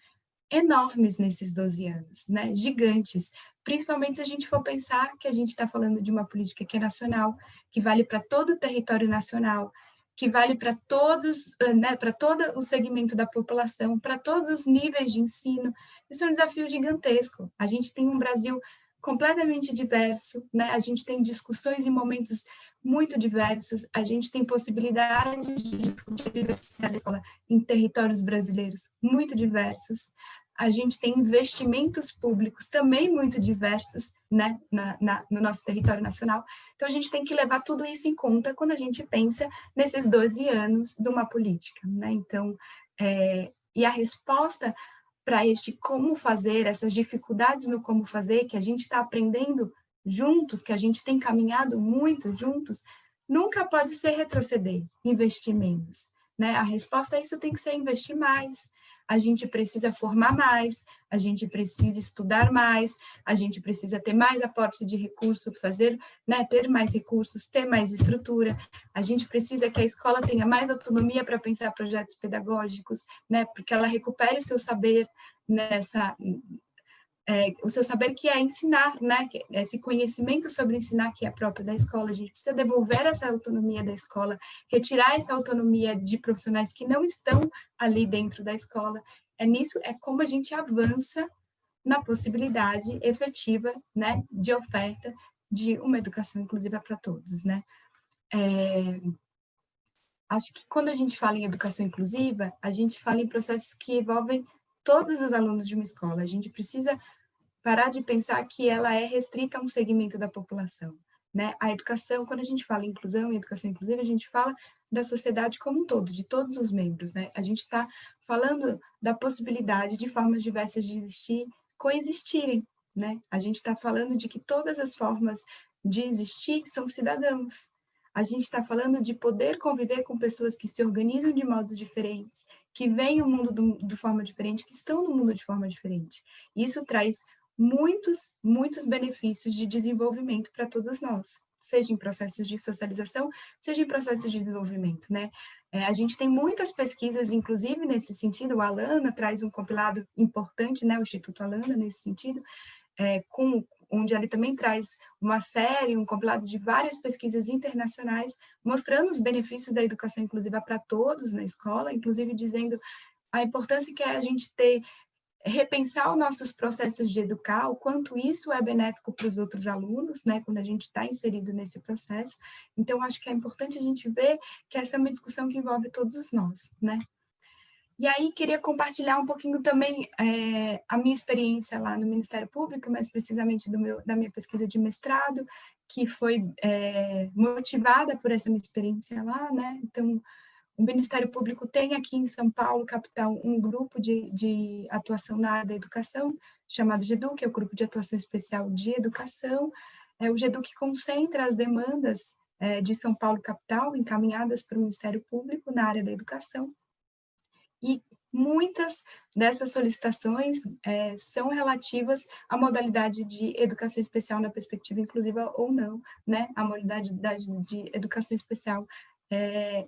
enormes nesses 12 anos, né? Gigantes, principalmente se a gente for pensar que a gente está falando de uma política que é nacional, que vale para todo o território nacional, que vale para todos, né, para todo o segmento da população, para todos os níveis de ensino. Isso é um desafio gigantesco. A gente tem um Brasil completamente diverso, né? A gente tem discussões e momentos muito diversos, a gente tem possibilidade de discutir a diversidade da escola em territórios brasileiros muito diversos, a gente tem investimentos públicos também muito diversos, né, no nosso território nacional. Então, a gente tem que levar tudo isso em conta quando a gente pensa nesses 12 anos de uma política, né? Então, e a resposta para este como fazer, essas dificuldades no como fazer, que a gente está aprendendo juntos, que a gente tem caminhado muito juntos, nunca pode ser retroceder, investir menos, né? A resposta a isso tem que ser investir mais, a gente precisa formar mais, a gente precisa estudar mais, a gente precisa ter mais aporte de recurso, fazer, né, ter mais recursos, ter mais estrutura, a gente precisa que a escola tenha mais autonomia para pensar projetos pedagógicos, né, porque ela recupere o seu saber o seu saber que é ensinar, né? Esse conhecimento sobre ensinar que é próprio da escola. A gente precisa devolver essa autonomia da escola, retirar essa autonomia de profissionais que não estão ali dentro da escola. É como a gente avança na possibilidade efetiva, né, de oferta de uma educação inclusiva para todos, né? Acho que quando a gente fala em educação inclusiva, a gente fala em processos que envolvem todos os alunos de uma escola. A gente precisa parar de pensar que ela é restrita a um segmento da população, né? A educação, quando a gente fala em inclusão e educação inclusiva, a gente fala da sociedade como um todo, de todos os membros, né? A gente está falando da possibilidade de formas diversas de existir, coexistirem, né? A gente está falando de que todas as formas de existir são cidadãos. A gente está falando de poder conviver com pessoas que se organizam de modos diferentes, que veem o mundo de forma diferente, que estão no mundo de forma diferente. Isso traz muitos benefícios de desenvolvimento para todos nós, seja em processos de socialização, seja em processos de desenvolvimento, né? A gente tem muitas pesquisas, inclusive nesse sentido, o Alana traz um compilado importante, né, o Instituto Alana nesse sentido, onde ele também traz uma série, um compilado de várias pesquisas internacionais, mostrando os benefícios da educação inclusiva para todos na escola, inclusive dizendo a importância que é a gente repensar os nossos processos de educar, o quanto isso é benéfico para os outros alunos, né, quando a gente está inserido nesse processo. Então, acho que é importante a gente ver que essa é uma discussão que envolve todos nós, né. E aí, queria compartilhar um pouquinho também a minha experiência lá no Ministério Público, mais precisamente da minha pesquisa de mestrado, que foi motivada por essa minha experiência lá, né. Então, o Ministério Público tem aqui em São Paulo, capital, um grupo de atuação na área da educação, chamado GEDU, que é o Grupo de Atuação Especial de Educação. O GEDU que concentra as demandas de São Paulo, capital, encaminhadas para o Ministério Público na área da educação. E muitas dessas solicitações são relativas à modalidade de educação especial na perspectiva inclusiva ou não, né? A modalidade de educação especial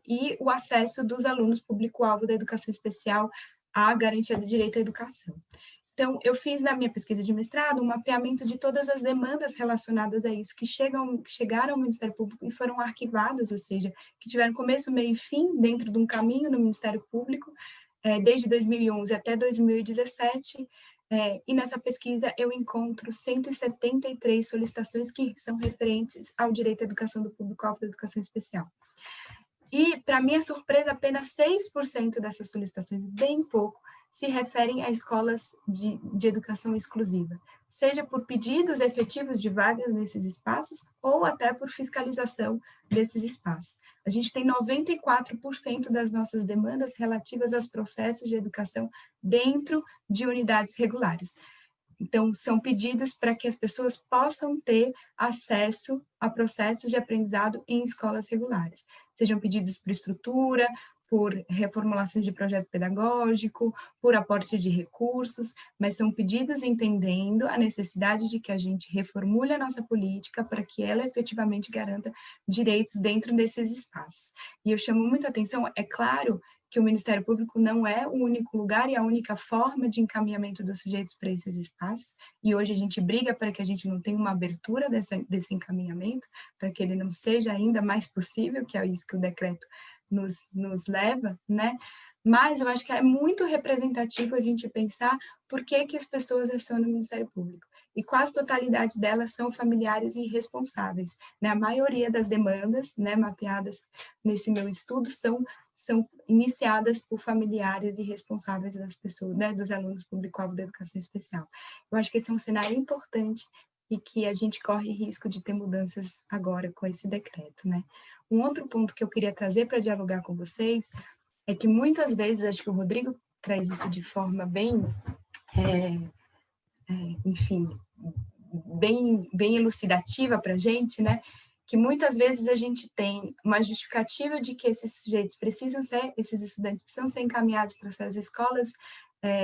e o acesso dos alunos público-alvo da educação especial à garantia do direito à educação. Então, eu fiz na minha pesquisa de mestrado um mapeamento de todas as demandas relacionadas a isso, que chegaram ao Ministério Público e foram arquivadas, ou seja, que tiveram começo, meio e fim dentro de um caminho no Ministério Público, desde 2011 até 2017, e nessa pesquisa eu encontro 173 solicitações que são referentes ao direito à educação do público-alvo da educação especial. E, para minha surpresa, apenas 6% dessas solicitações, bem pouco, se referem a escolas de educação exclusiva, seja por pedidos efetivos de vagas nesses espaços ou até por fiscalização desses espaços. A gente tem 94% das nossas demandas relativas aos processos de educação dentro de unidades regulares. Então, são pedidos para que as pessoas possam ter acesso a processos de aprendizado em escolas regulares. Sejam pedidos por estrutura, por reformulação de projeto pedagógico, por aporte de recursos, mas são pedidos entendendo a necessidade de que a gente reformule a nossa política para que ela efetivamente garanta direitos dentro desses espaços. E eu chamo muito a atenção, é claro que o Ministério Público não é o único lugar e a única forma de encaminhamento dos sujeitos para esses espaços, e hoje a gente briga para que a gente não tenha uma abertura desse encaminhamento, para que ele não seja ainda mais possível, que é isso que o decreto nos leva, né? Mas eu acho que é muito representativo a gente pensar por que as pessoas acionam o Ministério Público. E quase a totalidade delas são familiares e responsáveis, né? A maioria das demandas, né, mapeadas nesse meu estudo são iniciadas por familiares e responsáveis das pessoas, né, dos alunos público-alvo da educação especial. Eu acho que esse é um cenário importante e que a gente corre risco de ter mudanças agora com esse decreto, né? Um outro ponto que eu queria trazer para dialogar com vocês é que muitas vezes, acho que o Rodrigo traz isso de forma bem, enfim, bem elucidativa para a gente, né? Que muitas vezes a gente tem uma justificativa de que esses sujeitos esses estudantes precisam ser encaminhados para essas escolas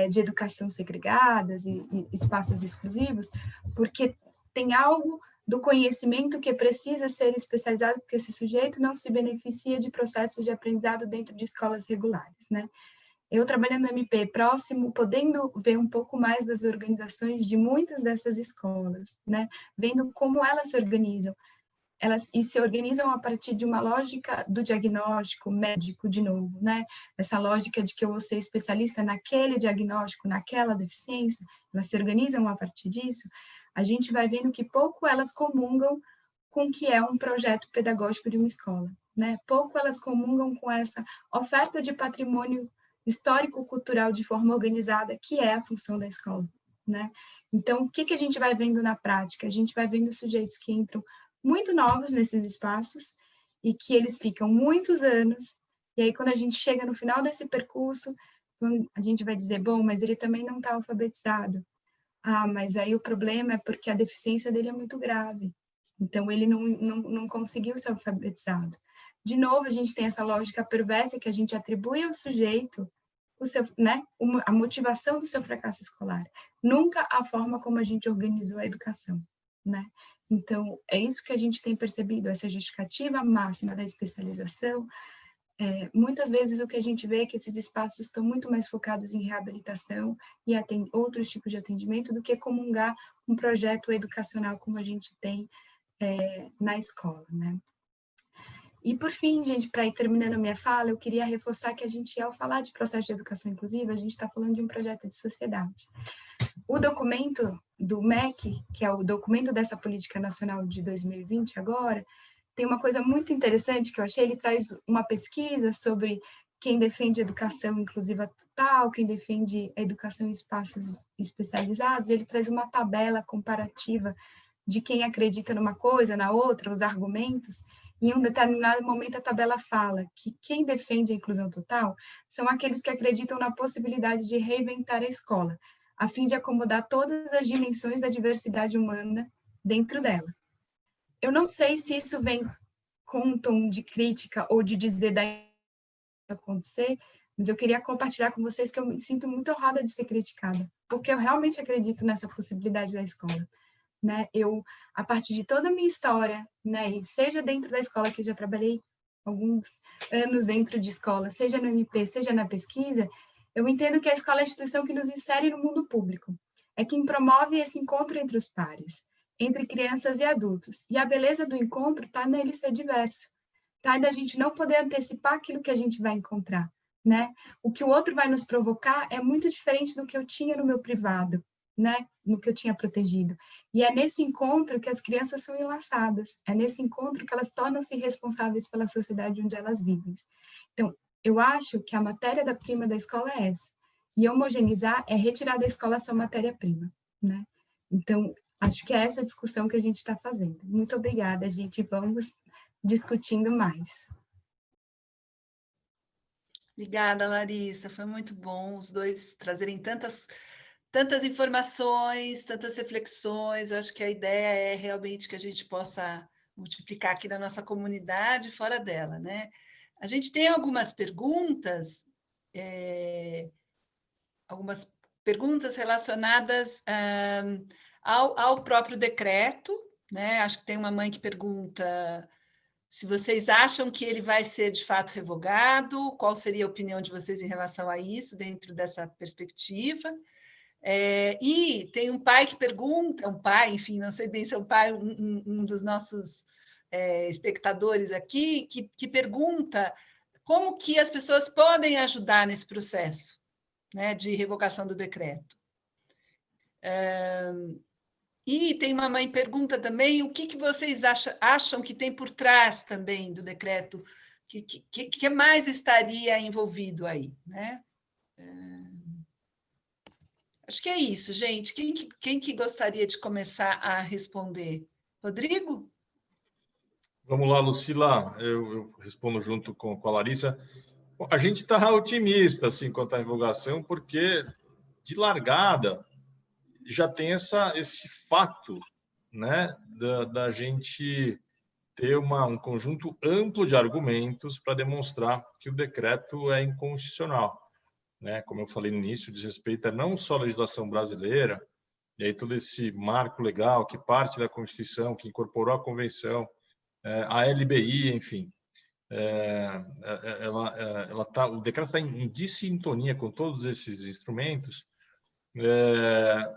de educação segregadas e espaços exclusivos, porque tem algo do conhecimento que precisa ser especializado, porque esse sujeito não se beneficia de processos de aprendizado dentro de escolas regulares, né? Eu trabalhando no MP próximo, podendo ver um pouco mais das organizações de muitas dessas escolas, né? Vendo como elas se organizam. Elas se organizam a partir de uma lógica do diagnóstico médico, de novo, né? Essa lógica de que eu vou ser especialista naquele diagnóstico, naquela deficiência, elas se organizam a partir disso. A gente vai vendo que pouco elas comungam com o que é um projeto pedagógico de uma escola, né? Pouco elas comungam com essa oferta de patrimônio histórico-cultural de forma organizada, que é a função da escola, né? Então, o que a gente vai vendo na prática? A gente vai vendo sujeitos que entram muito novos nesses espaços e que eles ficam muitos anos, e aí quando a gente chega no final desse percurso, a gente vai dizer, bom, mas ele também não está alfabetizado. Ah, mas aí o problema é porque a deficiência dele é muito grave, então ele não conseguiu ser alfabetizado. De novo, a gente tem essa lógica perversa que a gente atribui ao sujeito né, a motivação do seu fracasso escolar, nunca a forma como a gente organizou a educação, né? Então, é isso que a gente tem percebido, essa justificativa máxima da especialização. Muitas vezes o que a gente vê é que esses espaços estão muito mais focados em reabilitação e outros tipos de atendimento do que comungar um projeto educacional como a gente tem na escola, né? E, por fim, gente, para ir terminando a minha fala, eu queria reforçar que a gente, ao falar de processo de educação inclusiva, a gente está falando de um projeto de sociedade. O documento do MEC, que é o documento dessa Política Nacional de 2020 agora, tem uma coisa muito interessante que eu achei, ele traz uma pesquisa sobre quem defende educação inclusiva total, quem defende a educação em espaços especializados, ele traz uma tabela comparativa de quem acredita numa coisa, na outra, os argumentos. Em um determinado momento, a tabela fala que quem defende a inclusão total são aqueles que acreditam na possibilidade de reinventar a escola, a fim de acomodar todas as dimensões da diversidade humana dentro dela. Eu não sei se isso vem com um tom de crítica ou de dizer da acontecer, mas eu queria compartilhar com vocês que eu me sinto muito honrada de ser criticada, porque eu realmente acredito nessa possibilidade da escola. Né? Eu, a partir de toda a minha história, né, e seja dentro da escola, que eu já trabalhei alguns anos dentro de escola, seja no MP, seja na pesquisa, eu entendo que a escola é a instituição que nos insere no mundo público, é quem promove esse encontro entre os pares, entre crianças e adultos, e a beleza do encontro está nele ser diverso, tá? Da gente não poder antecipar aquilo que a gente vai encontrar, né? O que o outro vai nos provocar é muito diferente do que eu tinha no meu privado, né, no que eu tinha protegido. E é nesse encontro que as crianças são enlaçadas, é nesse encontro que elas tornam-se responsáveis pela sociedade onde elas vivem. Então, eu acho que a matéria-prima da escola é essa. E homogeneizar é retirar da escola a sua matéria-prima, né? Então, acho que é essa discussão que a gente está fazendo. Muito obrigada, gente. Vamos discutindo mais. Obrigada, Larissa. Foi muito bom os dois trazerem tantas informações, tantas reflexões. Eu acho que a ideia é realmente que a gente possa multiplicar aqui na nossa comunidade e fora dela, né? A gente tem algumas perguntas relacionadas ao próprio decreto, né? Acho que tem uma mãe que pergunta se vocês acham que ele vai ser de fato revogado, qual seria a opinião de vocês em relação a isso, dentro dessa perspectiva. E tem um pai que pergunta, enfim, não sei bem se é um pai, um dos nossos espectadores aqui, que pergunta como que as pessoas podem ajudar nesse processo, né, de revogação do decreto. E tem uma mãe que pergunta também o que vocês acham que tem por trás também do decreto, que mais estaria envolvido aí, né? Acho que é isso, gente. Quem que gostaria de começar a responder? Rodrigo? Vamos lá, Lucila, eu respondo junto com a Larissa. Bom, a gente está otimista assim, quanto à revogação, porque, de largada, já tem esse fato, né, da gente ter um conjunto amplo de argumentos para demonstrar que o decreto é inconstitucional. Né? Como eu falei no início, diz respeito a não só a legislação brasileira, e aí todo esse marco legal que parte da Constituição, que incorporou a Convenção, a LBI, enfim. O decreto está em dissintonia com todos esses instrumentos,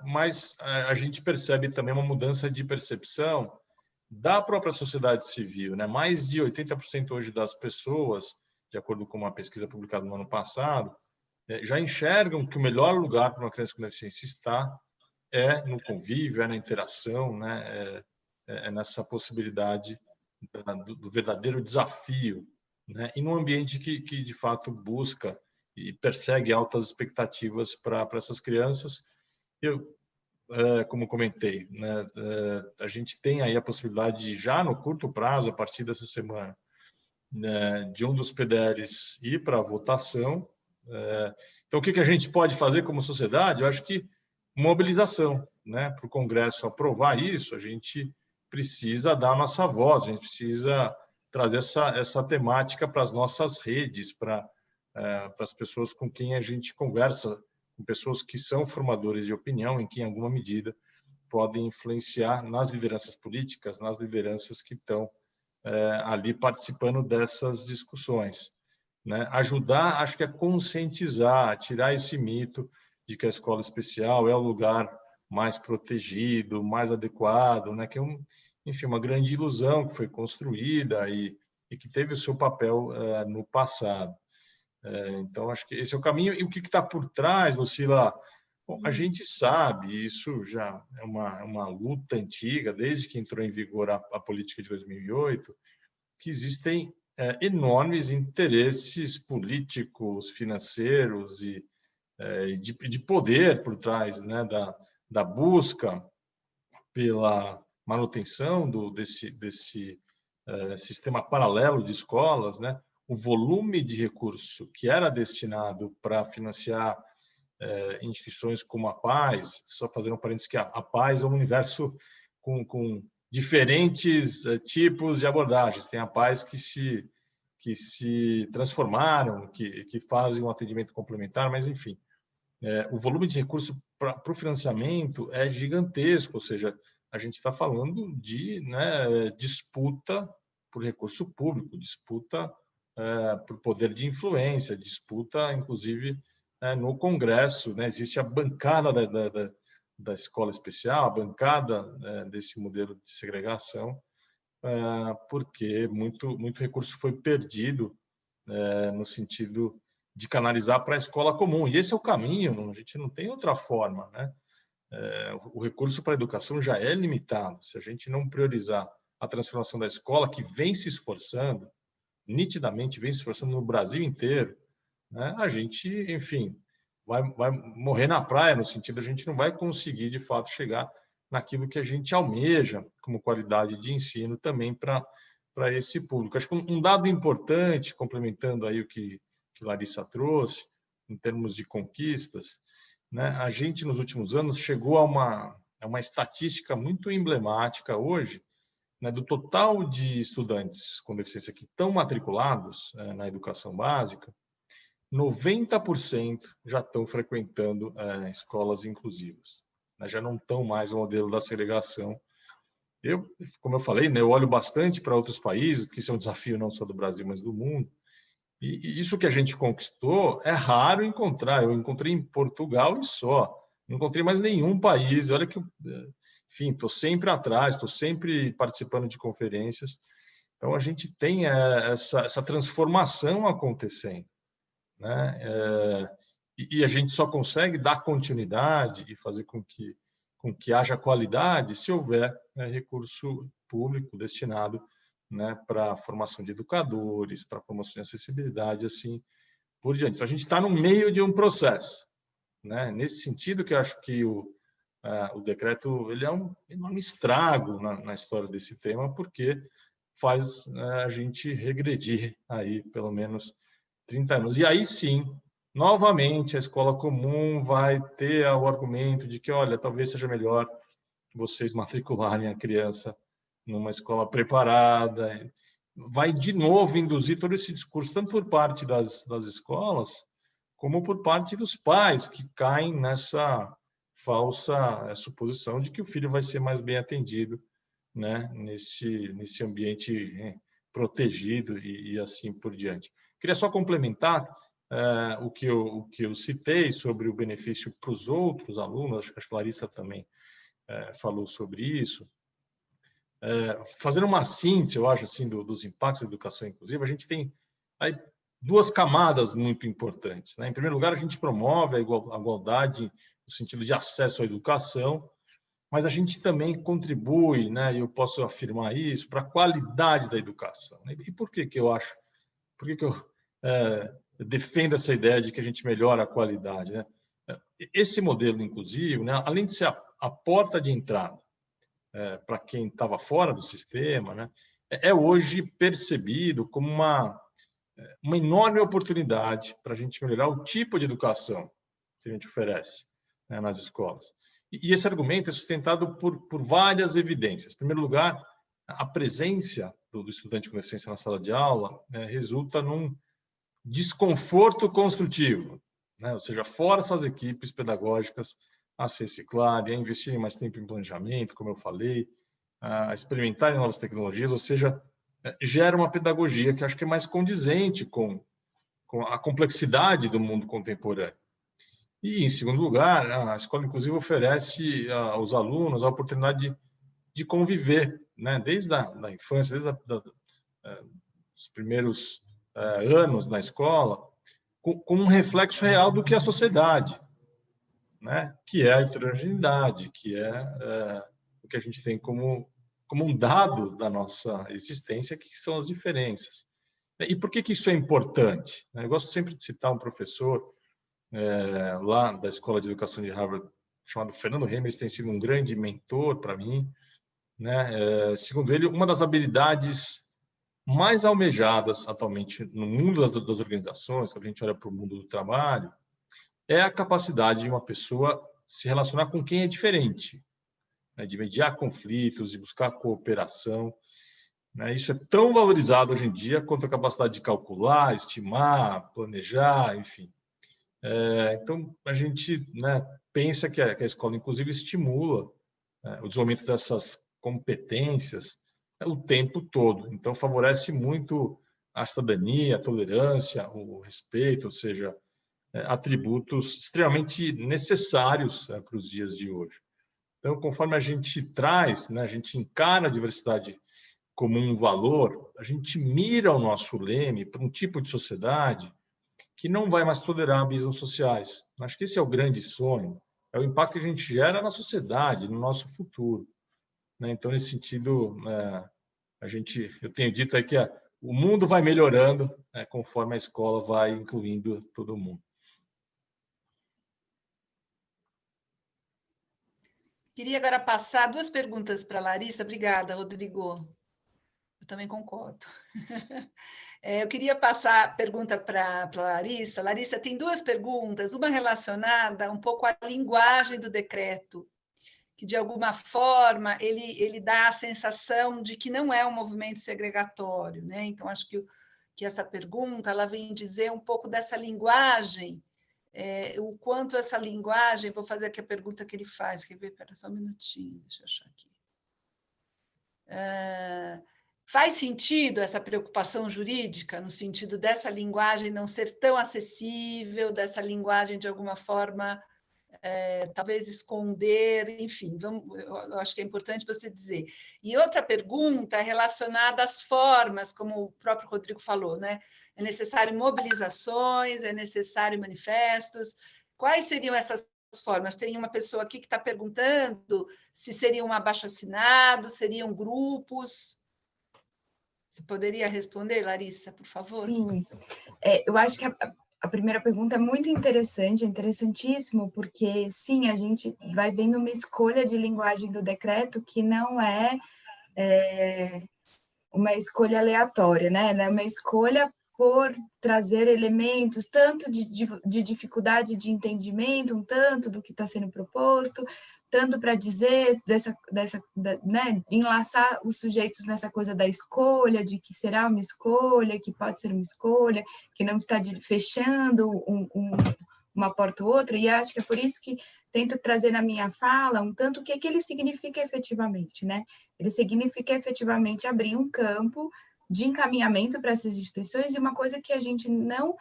mas a gente percebe também uma mudança de percepção da própria sociedade civil. Né? Mais de 80% hoje das pessoas, de acordo com uma pesquisa publicada no ano passado, já enxergam que o melhor lugar para uma criança com deficiência estar é no convívio, é na interação, né? É nessa possibilidade do verdadeiro desafio, né? E num ambiente que de fato busca e persegue altas expectativas para essas crianças. Eu, como comentei, né? A gente tem aí a possibilidade de, já no curto prazo, a partir dessa semana, né, de um dos PDLs ir para a votação. Então, o que a gente pode fazer como sociedade? Eu acho que mobilização, né? Para o Congresso aprovar isso, a gente precisa dar a nossa voz, a gente precisa trazer essa temática para as nossas redes, para as pessoas com quem a gente conversa, com pessoas que são formadores de opinião, em que, em alguma medida, podem influenciar nas lideranças políticas, nas lideranças que estão ali participando dessas discussões. Né? Ajudar, acho que é conscientizar, tirar esse mito de que a escola especial é o lugar mais protegido, mais adequado, né? Que é enfim, uma grande ilusão que foi construída e que teve o seu papel no passado. Então, acho que esse é o caminho. E o que está por trás, Lucila? Bom, a gente sabe, isso já é uma luta antiga, desde que entrou em vigor a política de 2008, que existem enormes interesses políticos, financeiros e de poder por trás, né, da busca pela manutenção desse sistema paralelo de escolas, né? O volume de recurso que era destinado para financiar instituições como a Paz, só fazendo um parênteses que a Paz é um universo com diferentes tipos de abordagens. Tem a Paz que se transformaram, que fazem um atendimento complementar, mas, enfim, o volume de recurso para o financiamento é gigantesco, ou seja, a gente está falando de, né, disputa por recurso público, disputa por poder de influência, disputa, inclusive, no Congresso. Né? Existe a bancada da escola especial, a bancada desse modelo de segregação, porque muito recurso foi perdido no sentido de canalizar para a escola comum. E esse é o caminho, a gente não tem outra forma. Né? O recurso para a educação já é limitado. Se a gente não priorizar a transformação da escola, que vem se esforçando, nitidamente vem se esforçando no Brasil inteiro, né? A gente, enfim, vai morrer na praia, no sentido de a gente não vai conseguir, de fato, chegar naquilo que a gente almeja como qualidade de ensino também para esse público. Acho que um dado importante, complementando aí o que Larissa trouxe, em termos de conquistas, né? A gente, nos últimos anos, chegou a uma estatística muito emblemática hoje, né, do total de estudantes com deficiência que estão matriculados na educação básica, 90% já estão frequentando escolas inclusivas, né, já não estão mais no modelo da segregação. Como eu falei, né, eu olho bastante para outros países, que isso é um desafio não só do Brasil, mas do mundo. E isso que a gente conquistou é raro encontrar. Eu encontrei em Portugal e só. Não encontrei mais nenhum país. Olha que, enfim, estou sempre atrás, estou sempre participando de conferências. Então, a gente tem essa transformação acontecendo, né? E a gente só consegue dar continuidade e fazer com que haja qualidade se houver recurso público destinado, né, para a formação de educadores, para a promoção de acessibilidade, assim por diante. Então, a gente está no meio de um processo, né? Nesse sentido que eu acho que o decreto ele é um enorme estrago na história desse tema, porque faz a gente regredir aí pelo menos 30 anos. E aí sim, novamente, a escola comum vai ter o argumento de que, olha, talvez seja melhor vocês matricularem a criança numa escola preparada. Vai, de novo, induzir todo esse discurso, tanto por parte das escolas, como por parte dos pais, que caem nessa falsa suposição de que o filho vai ser mais bem atendido, né, nesse ambiente protegido e assim por diante. Queria só complementar o que eu citei sobre o benefício para os outros alunos, acho que a Larissa também falou sobre isso. Fazendo uma síntese, eu acho, assim, dos impactos da educação inclusiva, a gente tem aí duas camadas muito importantes, né? Em primeiro lugar, a gente promove a igualdade no sentido de acesso à educação, mas a gente também contribui, né, e eu posso afirmar isso, para a qualidade da educação. E por que eu acho? Por que eu defendo essa ideia de que a gente melhora a qualidade, né? Esse modelo inclusivo, né, além de ser a porta de entrada para quem estava fora do sistema, né, é hoje percebido como uma enorme oportunidade para a gente melhorar o tipo de educação que a gente oferece, né, nas escolas. E esse argumento é sustentado por várias evidências. Em primeiro lugar, a presença do estudante com deficiência na sala de aula resulta num desconforto construtivo, né? Ou seja, força as equipes pedagógicas a se reciclarem, a investirem mais tempo em planejamento, como eu falei, a experimentarem novas tecnologias, ou seja, gera uma pedagogia que acho que é mais condizente com a complexidade do mundo contemporâneo. E, em segundo lugar, a escola, inclusive, oferece aos alunos a oportunidade de conviver, né, desde a infância, desde os primeiros anos na escola, com um reflexo real do que é a sociedade, né, que é a heterogeneidade, que é o que a gente tem como um dado da nossa existência, que são as diferenças. E por que isso é importante? Eu gosto sempre de citar um professor lá da Escola de Educação de Harvard, chamado Fernando Hemmers, tem sido um grande mentor para mim, né? Segundo ele, uma das habilidades mais almejadas atualmente no mundo das organizações, quando a gente olha para o mundo do trabalho, é a capacidade de uma pessoa se relacionar com quem é diferente, né? De mediar conflitos, de buscar cooperação, né? Isso é tão valorizado hoje em dia quanto a capacidade de calcular, estimar, planejar, enfim. Então, a gente, né, pensa que a escola, inclusive, estimula o desenvolvimento dessas competências o tempo todo. Então, favorece muito a cidadania, a tolerância, o respeito, ou seja, atributos extremamente necessários para os dias de hoje. Então, conforme a gente traz, né, a gente encara a diversidade como um valor, a gente mira o nosso leme para um tipo de sociedade que não vai mais tolerar abismos sociais. Acho que esse é o grande sonho, é o impacto que a gente gera na sociedade, no nosso futuro, né? Então, nesse sentido, eu tenho dito aí que o mundo vai melhorando, conforme a escola vai incluindo todo mundo. Queria agora passar duas perguntas para a Larissa. Obrigada, Rodrigo. Eu também concordo. Eu queria passar a pergunta para a Larissa. Larissa, tem duas perguntas, uma relacionada um pouco à linguagem do decreto, que de alguma forma ele dá a sensação de que não é um movimento segregatório, né? Então acho que essa pergunta ela vem dizer um pouco dessa linguagem, o quanto essa linguagem, vou fazer aqui a pergunta que ele faz, quer ver? Espera só um minutinho, deixa eu achar aqui. Faz sentido essa preocupação jurídica, no sentido dessa linguagem não ser tão acessível, dessa linguagem, de alguma forma, talvez esconder, enfim, eu acho que é importante você dizer. E outra pergunta relacionada às formas, como o próprio Rodrigo falou, né? É necessário mobilizações, é necessário manifestos. Quais seriam essas formas? Tem uma pessoa aqui que está perguntando se seriam um abaixo-assinado, seriam grupos. Você poderia responder, Larissa, por favor? Sim, eu acho que a primeira pergunta é muito interessante, é interessantíssimo, porque, sim, a gente vai vendo uma escolha de linguagem do decreto que não é uma escolha aleatória, né? Ela é uma escolha por trazer elementos tanto de dificuldade de entendimento, um tanto do que está sendo proposto, tanto para dizer né, enlaçar os sujeitos nessa coisa da escolha, de que será uma escolha, que pode ser uma escolha, que não está fechando uma porta ou outra, e acho que é por isso que tento trazer na minha fala um tanto o que ele significa efetivamente, né? Ele significa efetivamente abrir um campo de encaminhamento para essas instituições, e uma coisa que a gente não...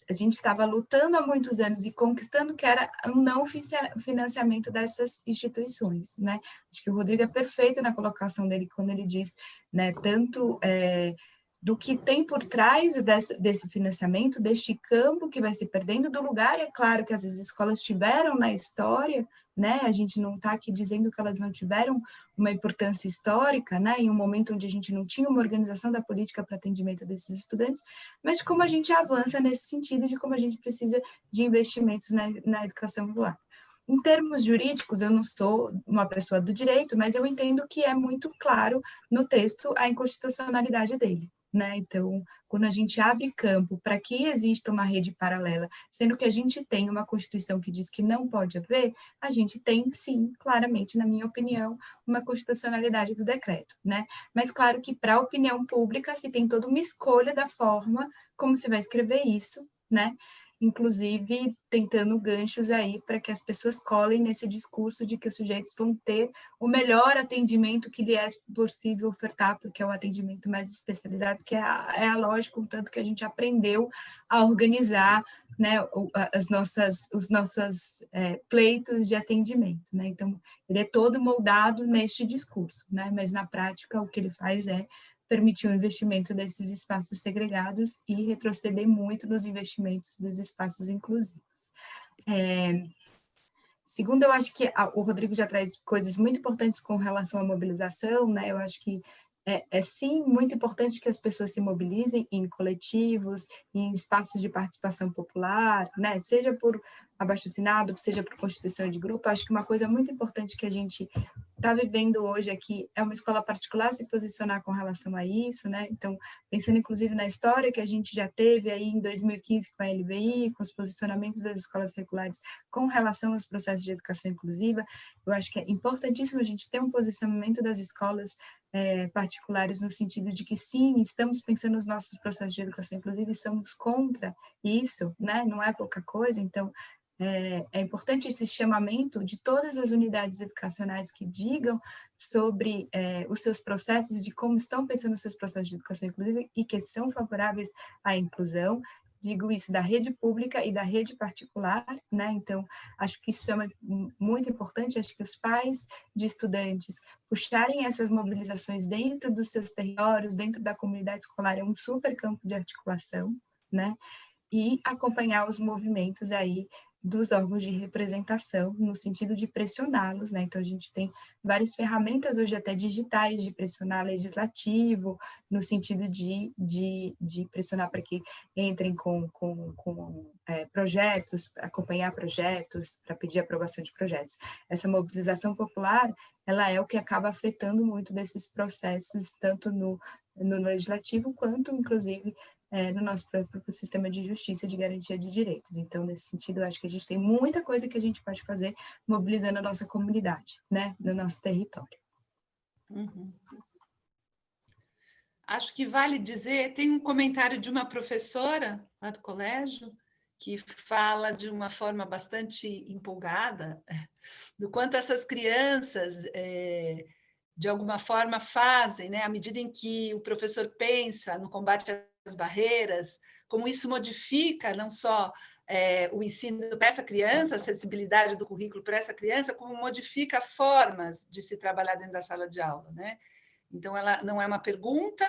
a gente estava lutando há muitos anos e conquistando, que era um não financiamento dessas instituições, né? Acho que o Rodrigo é perfeito na colocação dele, quando ele diz, né, tanto do que tem por trás desse financiamento, deste campo que vai se perdendo, do lugar, é claro que as escolas tiveram na história, né? A gente não está aqui dizendo que elas não tiveram uma importância histórica, né? Em um momento onde a gente não tinha uma organização da política para atendimento desses estudantes, mas de como a gente avança nesse sentido, de como a gente precisa de investimentos na educação rural. Em termos jurídicos, eu não sou uma pessoa do direito, mas eu entendo que é muito claro no texto a inconstitucionalidade dele, né? Então, quando a gente abre campo para que exista uma rede paralela, sendo que a gente tem uma Constituição que diz que não pode haver, a gente tem, sim, claramente, na minha opinião, uma constitucionalidade do decreto, né? Mas, claro que para a opinião pública se tem toda uma escolha da forma como se vai escrever isso, né? Inclusive tentando ganchos aí para que as pessoas colhem nesse discurso de que os sujeitos vão ter o melhor atendimento que lhe é possível ofertar, porque é o atendimento mais especializado, que é a lógica, o tanto que a gente aprendeu a organizar, né, os nossos pleitos de atendimento, né? Então, ele é todo moldado neste discurso, né? Mas na prática o que ele faz é permitir o investimento desses espaços segregados e retroceder muito nos investimentos dos espaços inclusivos. Segundo, eu acho que o Rodrigo já traz coisas muito importantes com relação à mobilização, né? Eu acho que sim muito importante que as pessoas se mobilizem em coletivos, em espaços de participação popular, né? Seja por abaixo-assinado, seja por constituição de grupo. Acho que uma coisa muito importante que a gente está vivendo hoje aqui é uma escola particular se posicionar com relação a isso, né? Então, pensando inclusive na história que a gente já teve aí em 2015 com a LBI, com os posicionamentos das escolas regulares com relação aos processos de educação inclusiva, eu acho que é importantíssimo a gente ter um posicionamento das escolas particulares no sentido de que sim, estamos pensando nos nossos processos de educação inclusiva e somos contra isso, né? Não é pouca coisa, então é importante esse chamamento de todas as unidades educacionais que digam sobre os seus processos, de como estão pensando os seus processos de educação inclusiva e que são favoráveis à inclusão. Digo isso da rede pública e da rede particular, né? Então, acho que isso é muito importante, acho que os pais de estudantes puxarem essas mobilizações dentro dos seus territórios, dentro da comunidade escolar, é um super campo de articulação, né? E acompanhar os movimentos aí dos órgãos de representação, no sentido de pressioná-los, né? Então, a gente tem várias ferramentas hoje até digitais de pressionar legislativo, no sentido de pressionar para que entrem com projetos, acompanhar projetos, para pedir aprovação de projetos. Essa mobilização popular, ela é o que acaba afetando muito desses processos, tanto no legislativo, quanto, inclusive, no nosso próprio sistema de justiça de garantia de direitos. Então, nesse sentido, eu acho que a gente tem muita coisa que a gente pode fazer mobilizando a nossa comunidade, né, no nosso território. Uhum. Acho que vale dizer, tem um comentário de uma professora lá do colégio, que fala de uma forma bastante empolgada do quanto essas crianças, de alguma forma, fazem, né, à medida em que o professor pensa no combate às barreiras, como isso modifica não só o ensino para essa criança, a acessibilidade do currículo para essa criança, como modifica formas de se trabalhar dentro da sala de aula, né? Então, ela não é uma pergunta,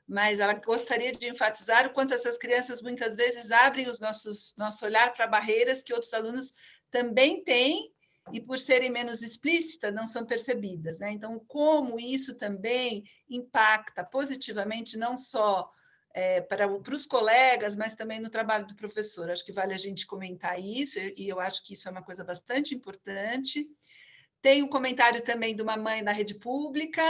mas ela gostaria de enfatizar o quanto essas crianças muitas vezes abrem nosso olhar para barreiras que outros alunos também têm e, por serem menos explícitas, não são percebidas, né? Então, como isso também impacta positivamente não só para os colegas, mas também no trabalho do professor. Acho que vale a gente comentar isso, e eu acho que isso é uma coisa bastante importante. Tem um comentário também de uma mãe da rede pública,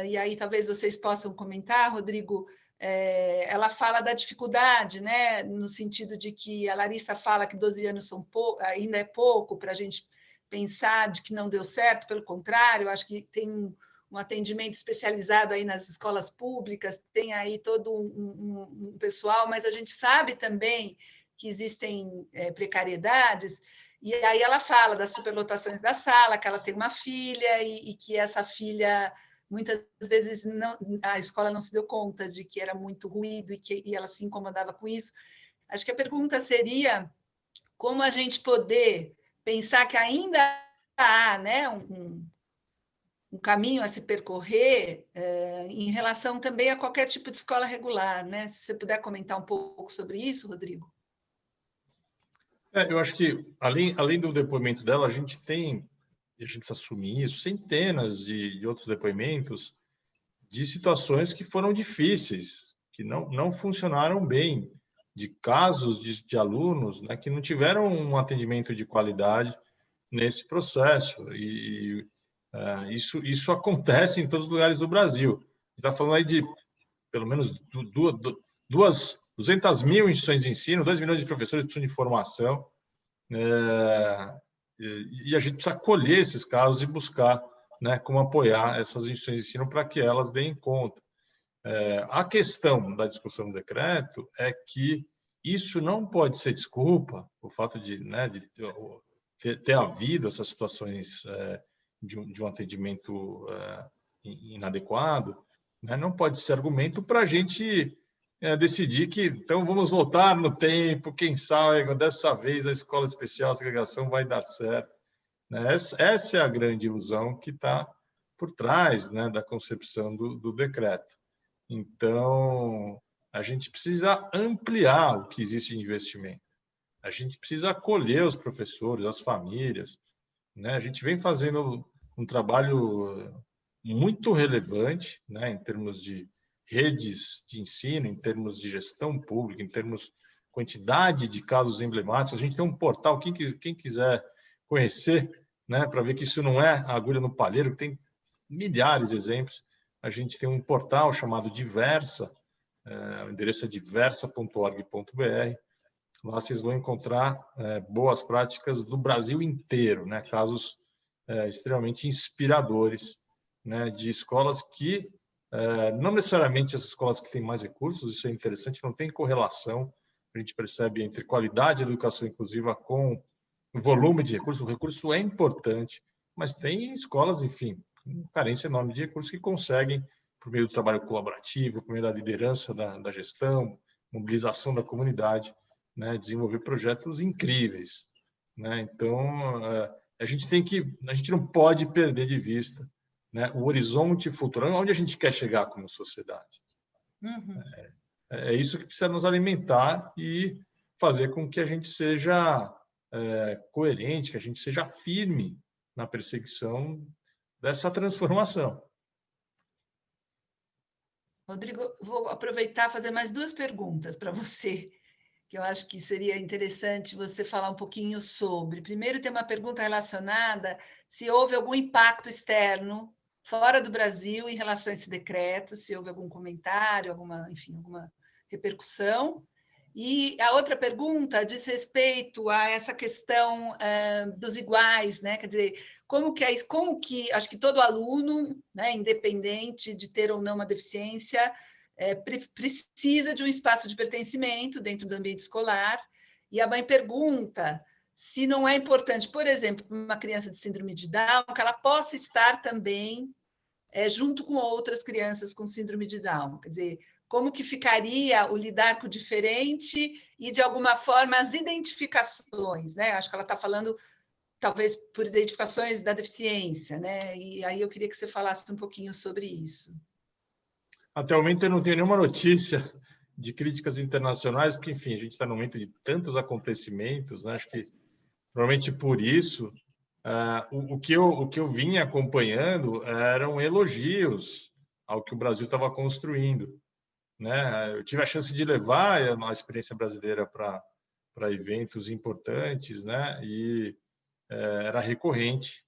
e aí talvez vocês possam comentar, Rodrigo. Ela fala da dificuldade, né, no sentido de que a Larissa fala que 12 anos ainda é pouco para a gente pensar de que não deu certo, pelo contrário, acho que tem um atendimento especializado aí nas escolas públicas, tem aí todo um pessoal, mas a gente sabe também que existem precariedades, e aí ela fala das superlotações da sala, que ela tem uma filha e que essa filha, muitas vezes, a escola não se deu conta de que era muito ruído e ela se incomodava com isso. Acho que a pergunta seria como a gente poder pensar que ainda há, né, um caminho a se percorrer em relação também a qualquer tipo de escola regular, né? Se você puder comentar um pouco sobre isso, Rodrigo. Eu acho que, além do depoimento dela, a gente precisa assumir isso, centenas de outros depoimentos de situações que foram difíceis, que não funcionaram bem, de casos de alunos, né, que não tiveram um atendimento de qualidade nesse processo. E isso acontece em todos os lugares do Brasil. Está falando aí de pelo menos 200 mil instituições de ensino, 2 milhões de professores que precisam de formação, e a gente precisa acolher esses casos e buscar, né, como apoiar essas instituições de ensino para que elas deem conta. A questão da discussão do decreto é que isso não pode ser desculpa, o fato de ter havido essas situações de um atendimento inadequado, né, não pode ser argumento para a gente decidir que, então, vamos voltar no tempo, quem sabe, dessa vez a escola especial, a segregação vai dar certo. Essa é a grande ilusão que está por trás, né, da concepção do decreto. Então, a gente precisa ampliar o que existe de investimento. A gente precisa acolher os professores, as famílias, né? A gente vem fazendo um trabalho muito relevante, né, em termos de redes de ensino, em termos de gestão pública, em termos de quantidade de casos emblemáticos. A gente tem um portal, quem quiser conhecer, né, para ver que isso não é agulha no palheiro, que tem milhares de exemplos. A gente tem um portal chamado Diversa, o endereço é diversa.org.br. Lá vocês vão encontrar boas práticas do Brasil inteiro, né, casos extremamente inspiradores, né, de escolas que, não necessariamente as escolas que têm mais recursos, isso é interessante, não tem correlação, a gente percebe entre qualidade da educação inclusiva com o volume de recursos. O recurso é importante, mas tem escolas, enfim, com carência enorme de recursos que conseguem, por meio do trabalho colaborativo, por meio da liderança da gestão, mobilização da comunidade, né, desenvolver projetos incríveis, né? Então, a gente não pode perder de vista, né, o horizonte futuro, onde a gente quer chegar como sociedade. Uhum. É isso que precisa nos alimentar e fazer com que a gente seja coerente, que a gente seja firme na perseguição dessa transformação. Rodrigo, vou aproveitar e fazer mais 2 perguntas para você, que eu acho que seria interessante você falar um pouquinho sobre. Primeiro, tem uma pergunta relacionada se houve algum impacto externo fora do Brasil em relação a esse decreto, se houve algum comentário, alguma repercussão. E a outra pergunta diz respeito a essa questão dos iguais, né? Quer dizer, como que acho que todo aluno, né, independente de ter ou não uma deficiência, precisa de um espaço de pertencimento dentro do ambiente escolar. E a mãe pergunta se não é importante, por exemplo, para uma criança de síndrome de Down, que ela possa estar também junto com outras crianças com síndrome de Down. Quer dizer, como que ficaria o lidar com o diferente e, de alguma forma, as identificações, né? Acho que ela está falando, talvez, por identificações da deficiência, né? E aí eu queria que você falasse um pouquinho sobre isso. Até o momento eu não tenho nenhuma notícia de críticas internacionais, porque, enfim, a gente está no momento de tantos acontecimentos, né? Acho que, provavelmente por isso, o que eu vinha acompanhando eram elogios ao que o Brasil estava construindo, né? Eu tive a chance de levar a experiência brasileira para eventos importantes, né? E era recorrente,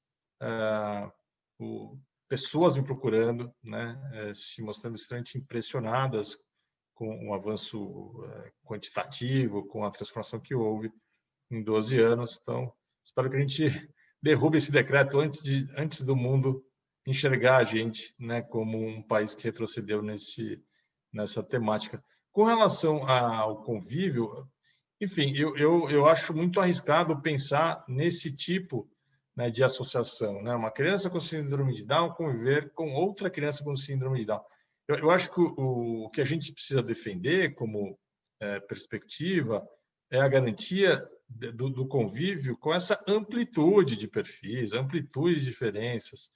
pessoas me procurando, né? Se mostrando extremamente impressionadas com o avanço quantitativo, com a transformação que houve em 12 anos. Então, espero que a gente derrube esse decreto antes do mundo enxergar a gente, né, como um país que retrocedeu nessa temática. Com relação ao convívio, enfim, eu acho muito arriscado pensar nesse tipo, né, de associação, né? Uma criança com síndrome de Down conviver com outra criança com síndrome de Down. Eu acho que o que a gente precisa defender como perspectiva é a garantia do convívio com essa amplitude de perfis, amplitude de diferenças,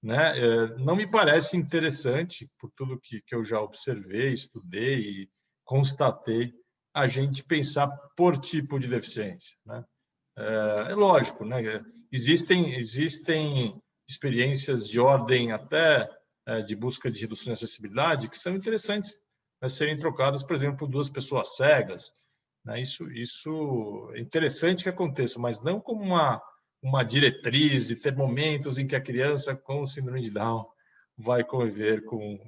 né? Não me parece interessante, por tudo que eu já observei, estudei e constatei, a gente pensar por tipo de deficiência, né? É lógico, né? Existem experiências de ordem até de busca de redução de acessibilidade que são interessantes, né, serem trocadas, por exemplo, por duas pessoas cegas, né? Isso é interessante que aconteça, mas não como uma diretriz de ter momentos em que a criança com síndrome de Down vai conviver com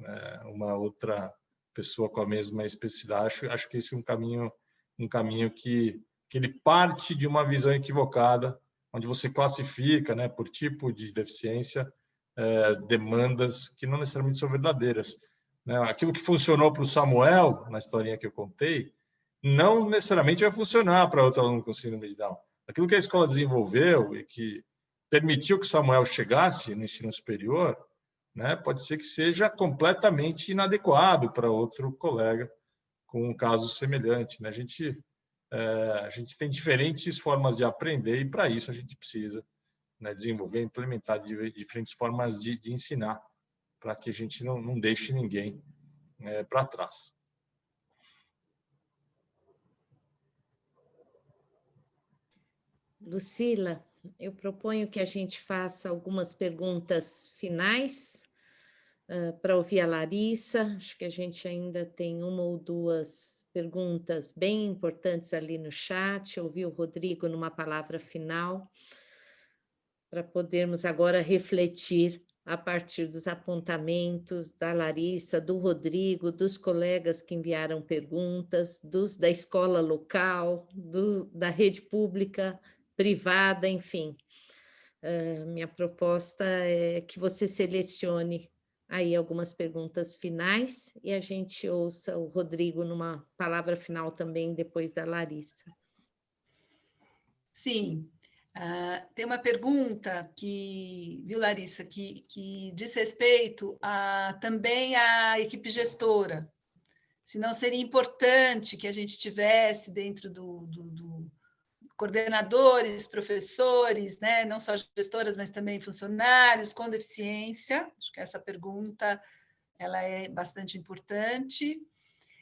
uma outra pessoa com a mesma especificidade. Acho que esse é um caminho que ele parte de uma visão equivocada, onde você classifica, né, por tipo de deficiência, demandas que não necessariamente são verdadeiras, né? Aquilo que funcionou para o Samuel, na historinha que eu contei, não necessariamente vai funcionar para outro aluno com síndrome de Down. Aquilo que a escola desenvolveu e que permitiu que o Samuel chegasse no ensino superior, né, pode ser que seja completamente inadequado para outro colega com um caso semelhante, né? A gente tem diferentes formas de aprender e, para isso, a gente precisa, né, desenvolver, implementar diferentes formas de ensinar, para que a gente não deixe ninguém para trás. Lucila, eu proponho que a gente faça algumas perguntas finais para ouvir a Larissa. Acho que a gente ainda tem uma ou duas perguntas bem importantes ali no chat. Ouvir o Rodrigo numa palavra final, para podermos agora refletir a partir dos apontamentos da Larissa, do Rodrigo, dos colegas que enviaram perguntas, da escola local, da rede pública, privada, enfim. Minha proposta é que você selecione aí algumas perguntas finais e a gente ouça o Rodrigo numa palavra final também, depois da Larissa. Sim. Tem uma pergunta viu, Larissa, que diz respeito também à equipe gestora. Se não seria importante que a gente tivesse dentro do coordenadores, professores, né, não só gestoras, mas também funcionários com deficiência. Acho que essa pergunta ela é bastante importante.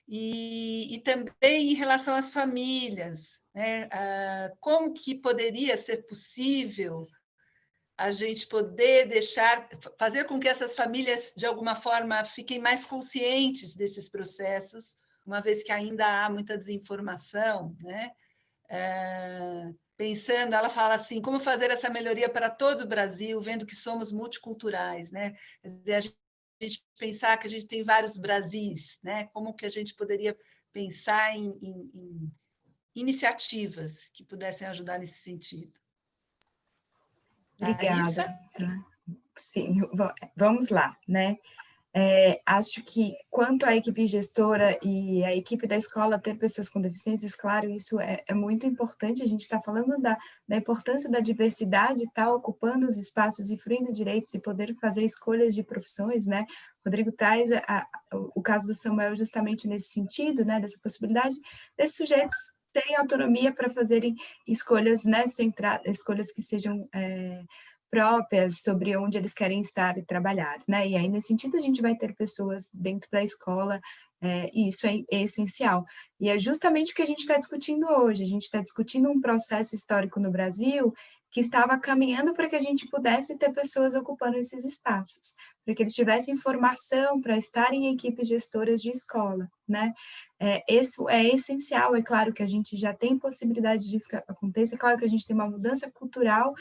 E também em relação às famílias, né? Como que poderia ser possível a gente poder fazer com que essas famílias, de alguma forma, fiquem mais conscientes desses processos, uma vez que ainda há muita desinformação, né? Pensando, ela fala assim, como fazer essa melhoria para todo o Brasil, vendo que somos multiculturais, né? Quer dizer, a gente pensar que a gente tem vários Brasis, né? Como que a gente poderia pensar em iniciativas que pudessem ajudar nesse sentido. Obrigada. Sim, vamos lá, né? Acho que quanto à equipe gestora e a equipe da escola ter pessoas com deficiências, claro, isso é muito importante. A gente está falando da importância da diversidade, estar ocupando os espaços e fruindo direitos e poder fazer escolhas de profissões, né? Rodrigo traz o caso do Samuel justamente nesse sentido, né? Dessa possibilidade desses sujeitos terem autonomia para fazerem escolhas, né? Escolhas que sejam próprias sobre onde eles querem estar e trabalhar, né? E aí, nesse sentido, a gente vai ter pessoas dentro da escola, e isso é essencial. E é justamente o que a gente está discutindo hoje. A gente está discutindo um processo histórico no Brasil que estava caminhando para que a gente pudesse ter pessoas ocupando esses espaços, para que eles tivessem formação para estarem em equipes gestoras de escola, né? Isso é essencial. É claro que a gente já tem possibilidade disso que aconteça, é claro que a gente tem uma mudança cultural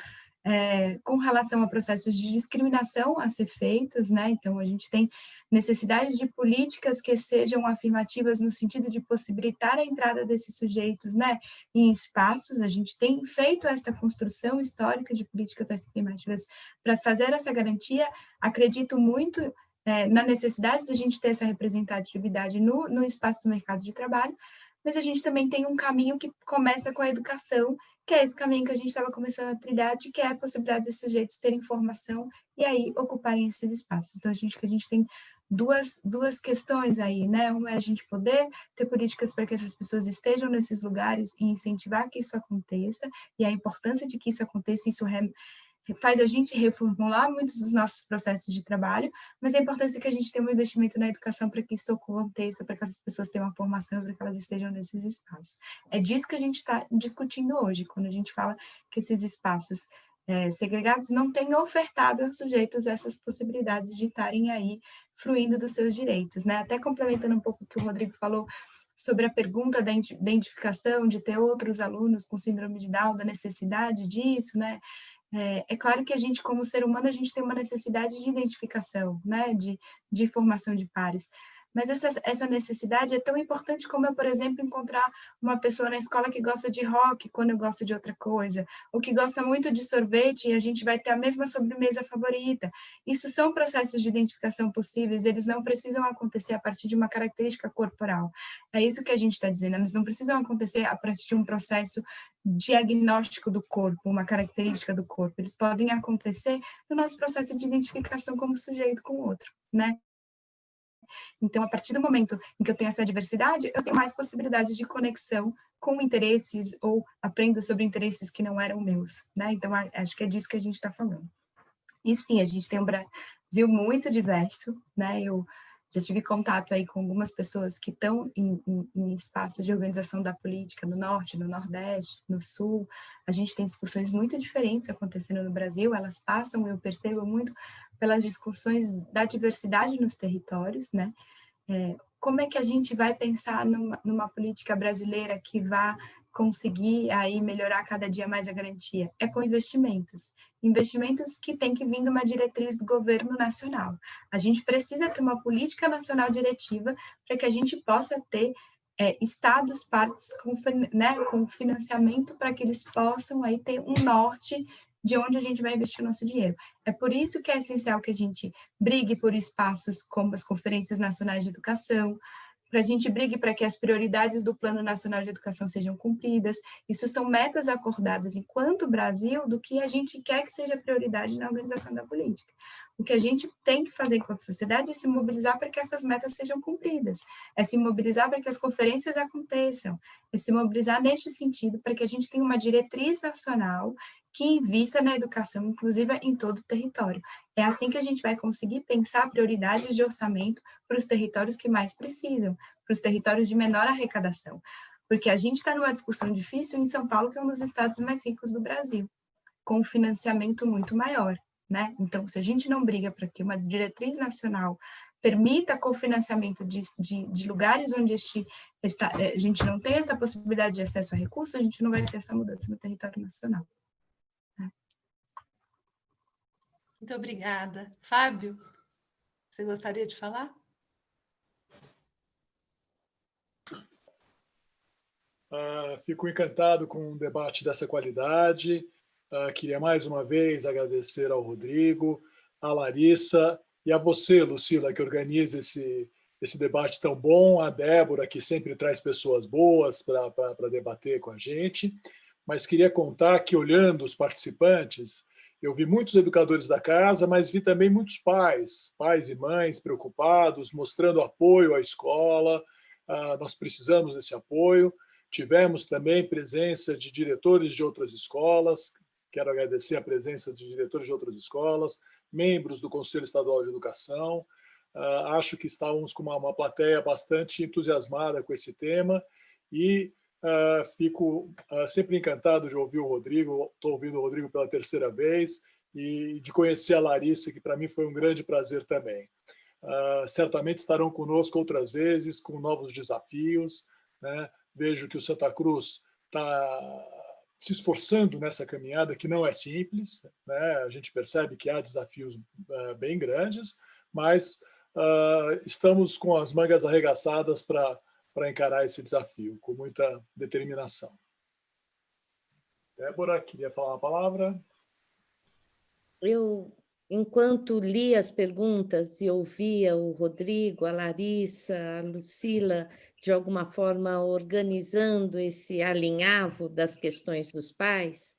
com relação a processos de discriminação a ser feitos, né? Então, a gente tem necessidade de políticas que sejam afirmativas no sentido de possibilitar a entrada desses sujeitos, né, em espaços. A gente tem feito essa construção histórica de políticas afirmativas para fazer essa garantia. Acredito muito na necessidade de a gente ter essa representatividade no espaço do mercado de trabalho, mas a gente também tem um caminho que começa com a educação, que é esse caminho que a gente estava começando a trilhar, de que é a possibilidade desses sujeitos terem formação e aí ocuparem esses espaços. Então, a gente tem duas questões aí, né? Uma é a gente poder ter políticas para que essas pessoas estejam nesses lugares e incentivar que isso aconteça, e a importância de que isso aconteça, isso faz a gente reformular muitos dos nossos processos de trabalho, mas a importância é que a gente tenha um investimento na educação para que isso aconteça, para que essas pessoas tenham uma formação, para que elas estejam nesses espaços. É disso que a gente está discutindo hoje, quando a gente fala que esses espaços segregados não têm ofertado aos sujeitos essas possibilidades de estarem aí fruindo dos seus direitos, né? Até complementando um pouco o que o Rodrigo falou sobre a pergunta da identificação, de ter outros alunos com síndrome de Down, da necessidade disso, né? É claro que a gente, como ser humano, a gente tem uma necessidade de identificação, né, de formação de pares, mas essa necessidade é tão importante como eu, por exemplo, encontrar uma pessoa na escola que gosta de rock quando eu gosto de outra coisa, ou que gosta muito de sorvete e a gente vai ter a mesma sobremesa favorita. Isso são processos de identificação possíveis, eles não precisam acontecer a partir de uma característica corporal. É isso que a gente está dizendo, eles não precisam acontecer a partir de um processo diagnóstico do corpo, uma característica do corpo. Eles podem acontecer no nosso processo de identificação como sujeito com o outro, né? Então, a partir do momento em que eu tenho essa diversidade, eu tenho mais possibilidades de conexão com interesses ou aprendo sobre interesses que não eram meus, né? Então, acho que é disso que a gente está falando. E sim, a gente tem um Brasil muito diverso, né? Eu já tive contato aí com algumas pessoas que estão em espaços de organização da política no Norte, no Nordeste, no Sul. A gente tem discussões muito diferentes acontecendo no Brasil, elas passam, eu percebo muito, pelas discussões da diversidade nos territórios, né? Como é que a gente vai pensar numa política brasileira que vá conseguir aí melhorar cada dia mais a garantia? É com investimentos que tem que vir de uma diretriz do governo nacional. A gente precisa ter uma política nacional diretiva para que a gente possa ter estados, partes com financiamento para que eles possam aí ter um norte de onde a gente vai investir o nosso dinheiro. É por isso que é essencial que a gente brigue por espaços como as conferências nacionais de educação, para a gente brigue para que as prioridades do Plano Nacional de Educação sejam cumpridas. Isso são metas acordadas enquanto Brasil do que a gente quer que seja prioridade na organização da política. O que a gente tem que fazer enquanto sociedade é se mobilizar para que essas metas sejam cumpridas, é se mobilizar para que as conferências aconteçam, é se mobilizar neste sentido para que a gente tenha uma diretriz nacional que invista na educação inclusiva em todo o território. É assim que a gente vai conseguir pensar prioridades de orçamento para os territórios que mais precisam, para os territórios de menor arrecadação. Porque a gente está numa discussão difícil em São Paulo, que é um dos estados mais ricos do Brasil, com um financiamento muito maior, né? Então, se a gente não briga para que uma diretriz nacional permita cofinanciamento de lugares onde a gente não tem essa possibilidade de acesso a recursos, a gente não vai ter essa mudança no território nacional. Muito obrigada. Fábio, você gostaria de falar? Fico encantado com um debate dessa qualidade. Queria mais uma vez agradecer ao Rodrigo, à Larissa e a você, Lucila, que organiza esse debate tão bom, a Débora, que sempre traz pessoas boas para debater com a gente. Mas queria contar que, olhando os participantes, eu vi muitos educadores da casa, mas vi também muitos pais e mães preocupados, mostrando apoio à escola. Nós precisamos desse apoio. Tivemos também presença de diretores de outras escolas. Quero agradecer a presença de diretores de outras escolas, membros do Conselho Estadual de Educação. Acho que estávamos com uma plateia bastante entusiasmada com esse tema e fico sempre encantado de ouvir o Rodrigo. Estou ouvindo o Rodrigo pela terceira vez e de conhecer a Larissa, que para mim foi um grande prazer também. Certamente estarão conosco outras vezes, com novos desafios, né? Vejo que o Santa Cruz está se esforçando nessa caminhada, que não é simples, né? A gente percebe que há desafios bem grandes, mas estamos com as mangas arregaçadas para encarar esse desafio, com muita determinação. Débora, queria falar uma palavra? Eu, enquanto li as perguntas e ouvia o Rodrigo, a Larissa, a Lucila, de alguma forma organizando esse alinhavo das questões dos pais,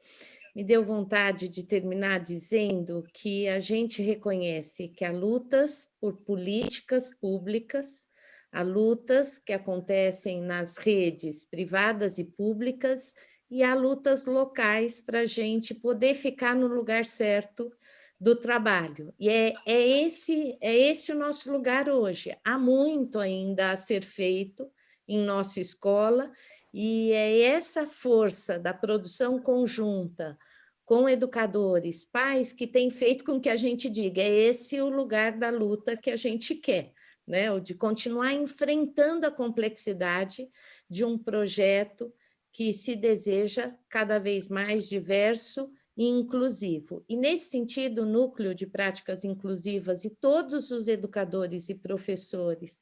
me deu vontade de terminar dizendo que a gente reconhece que há lutas por políticas públicas, há lutas que acontecem nas redes privadas e públicas, e há lutas locais para a gente poder ficar no lugar certo do trabalho. E é esse o nosso lugar hoje. Há muito ainda a ser feito em nossa escola, e é essa força da produção conjunta com educadores, pais, que tem feito com que a gente diga, é esse o lugar da luta que a gente quer, né? O de continuar enfrentando a complexidade de um projeto que se deseja cada vez mais diverso e inclusivo. E, nesse sentido, o Núcleo de Práticas Inclusivas e todos os educadores e professores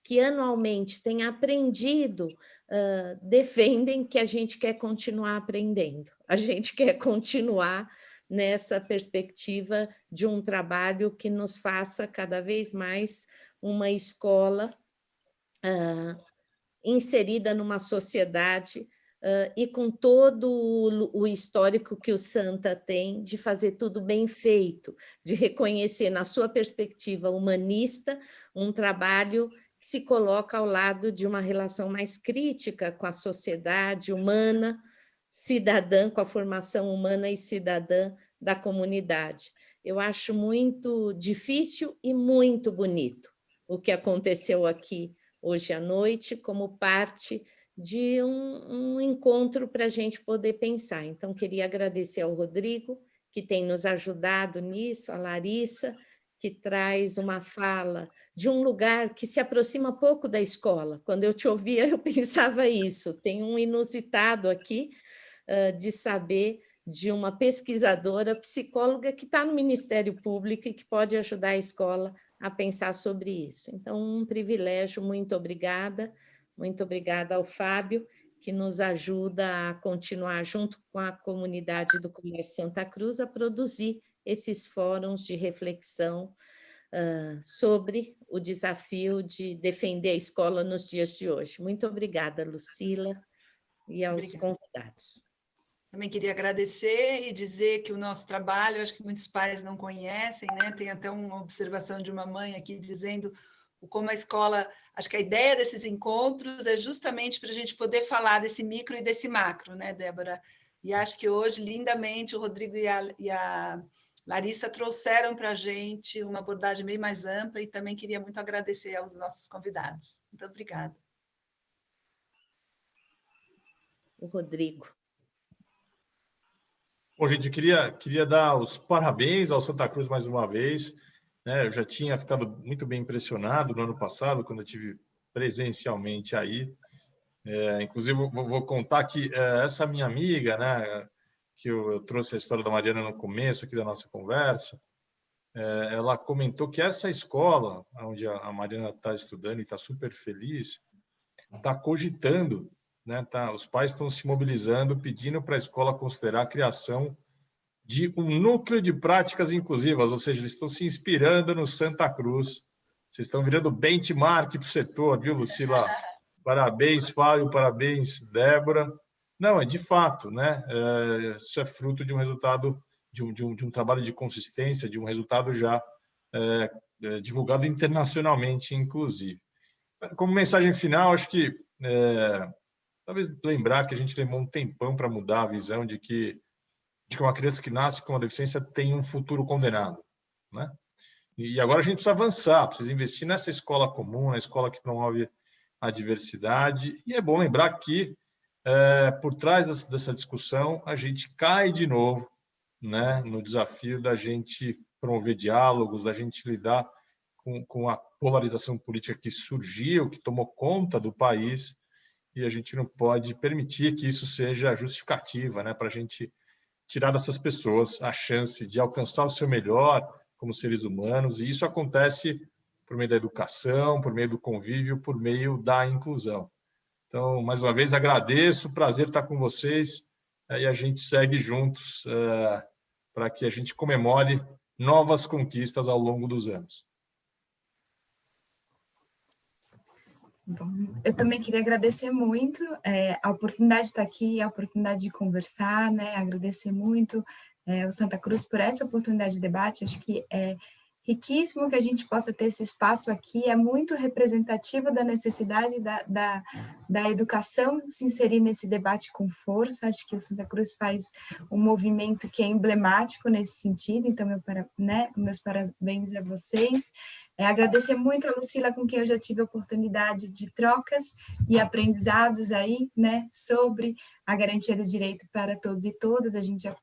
que anualmente têm aprendido, defendem que a gente quer continuar aprendendo, a gente quer continuar nessa perspectiva de um trabalho que nos faça cada vez mais uma escola inserida numa sociedade e com todo o histórico que o Santa tem de fazer tudo bem feito, de reconhecer na sua perspectiva humanista um trabalho que se coloca ao lado de uma relação mais crítica com a sociedade humana, cidadã, com a formação humana e cidadã da comunidade. Eu acho muito difícil e muito bonito o que aconteceu aqui hoje à noite, como parte de um encontro para a gente poder pensar. Então, queria agradecer ao Rodrigo, que tem nos ajudado nisso, a Larissa, que traz uma fala de um lugar que se aproxima pouco da escola. Quando eu te ouvia, eu pensava isso. Tem um inusitado aqui de saber de uma pesquisadora, psicóloga, que está no Ministério Público e que pode ajudar a escola a pensar sobre isso. Então, um privilégio, muito obrigada ao Fábio, que nos ajuda a continuar junto com a comunidade do Colégio Santa Cruz a produzir esses fóruns de reflexão sobre o desafio de defender a escola nos dias de hoje. Muito obrigada, Lucila, e aos convidados. Também queria agradecer e dizer que o nosso trabalho, acho que muitos pais não conhecem, né? Tem até uma observação de uma mãe aqui dizendo como a escola... Acho que a ideia desses encontros é justamente para a gente poder falar desse micro e desse macro, né, Débora? E acho que hoje, lindamente, o Rodrigo e a Larissa trouxeram para a gente uma abordagem bem mais ampla e também queria muito agradecer aos nossos convidados. Muito obrigada. O Rodrigo. Bom, gente, eu queria dar os parabéns ao Santa Cruz mais uma vez. Eu já tinha ficado muito bem impressionado no ano passado, quando eu estive presencialmente aí. Inclusive, vou contar que essa minha amiga, né, que eu trouxe a história da Mariana no começo aqui da nossa conversa, ela comentou que essa escola, onde a Mariana está estudando e está super feliz, está cogitando né? Tá? Os pais estão se mobilizando, pedindo para a escola considerar a criação de um núcleo de práticas inclusivas, ou seja, eles estão se inspirando no Santa Cruz. Vocês estão virando benchmark para o setor, viu, Lucila? Parabéns, Fábio, parabéns, Débora. Não, é de fato, né? Isso é fruto de um resultado, de um trabalho de consistência, de um resultado já divulgado internacionalmente, inclusive. Como mensagem final, acho que talvez lembrar que a gente levou um tempão para mudar a visão de que uma criança que nasce com uma deficiência tem um futuro condenado, né? E agora a gente precisa avançar, precisa investir nessa escola comum, na escola que promove a diversidade. E é bom lembrar que, por trás dessa discussão, a gente cai de novo, né, no desafio da gente promover diálogos, da gente lidar com a polarização política que surgiu, que tomou conta do país, e a gente não pode permitir que isso seja justificativa, né, para a gente tirar dessas pessoas a chance de alcançar o seu melhor como seres humanos, e isso acontece por meio da educação, por meio do convívio, por meio da inclusão. Então, mais uma vez, agradeço, prazer estar com vocês, e a gente segue juntos para que a gente comemore novas conquistas ao longo dos anos. Bom, eu também queria agradecer muito a oportunidade de estar aqui, a oportunidade de conversar, né? Agradecer muito o Santa Cruz por essa oportunidade de debate. Acho que é riquíssimo que a gente possa ter esse espaço aqui, é muito representativo da necessidade da educação se inserir nesse debate com força. Acho que o Santa Cruz faz um movimento que é emblemático nesse sentido, então meus parabéns a vocês. Agradecer muito a Lucila, com quem eu já tive a oportunidade de trocas e aprendizados aí, né, sobre a garantia do direito para todos e todas. A gente já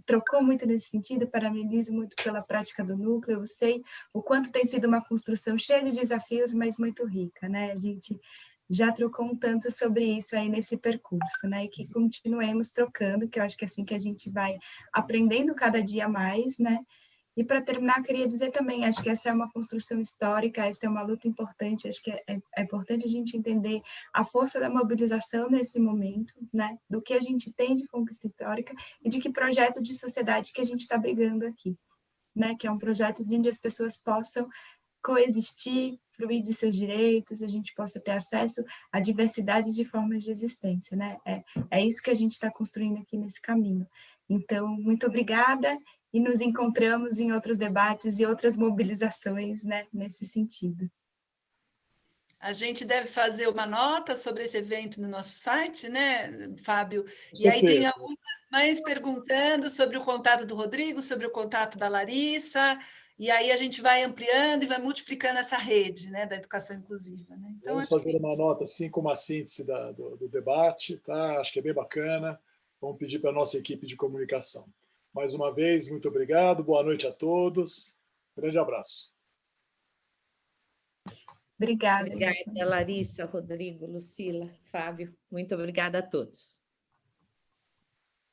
trocou muito nesse sentido, parabenizo muito pela prática do núcleo. Eu sei o quanto tem sido uma construção cheia de desafios, mas muito rica, né? A gente já trocou um tanto sobre isso aí nesse percurso, né? E que continuemos trocando, que eu acho que é assim que a gente vai aprendendo cada dia mais, né? E para terminar, queria dizer também, acho que essa é uma construção histórica, essa é uma luta importante, acho que é importante a gente entender a força da mobilização nesse momento, né, do que a gente tem de conquista histórica e de que projeto de sociedade que a gente está brigando aqui, né, que é um projeto onde as pessoas possam coexistir, fruir de seus direitos, a gente possa ter acesso à diversidade de formas de existência, né, é isso que a gente está construindo aqui nesse caminho. Então, muito obrigada, e nos encontramos em outros debates e outras mobilizações, né, nesse sentido. A gente deve fazer uma nota sobre esse evento no nosso site, né, Fábio? E aí tem algumas mães perguntando sobre o contato do Rodrigo, sobre o contato da Larissa, e aí a gente vai ampliando e vai multiplicando essa rede, né, da educação inclusiva. Né? Então, vamos fazer uma nota assim como a síntese do debate, tá? Acho que é bem bacana. Vamos pedir para a nossa equipe de comunicação. Mais uma vez, muito obrigado, boa noite a todos, grande abraço. Obrigada. Obrigada, Larissa, Rodrigo, Lucila, Fábio, muito obrigada a todos.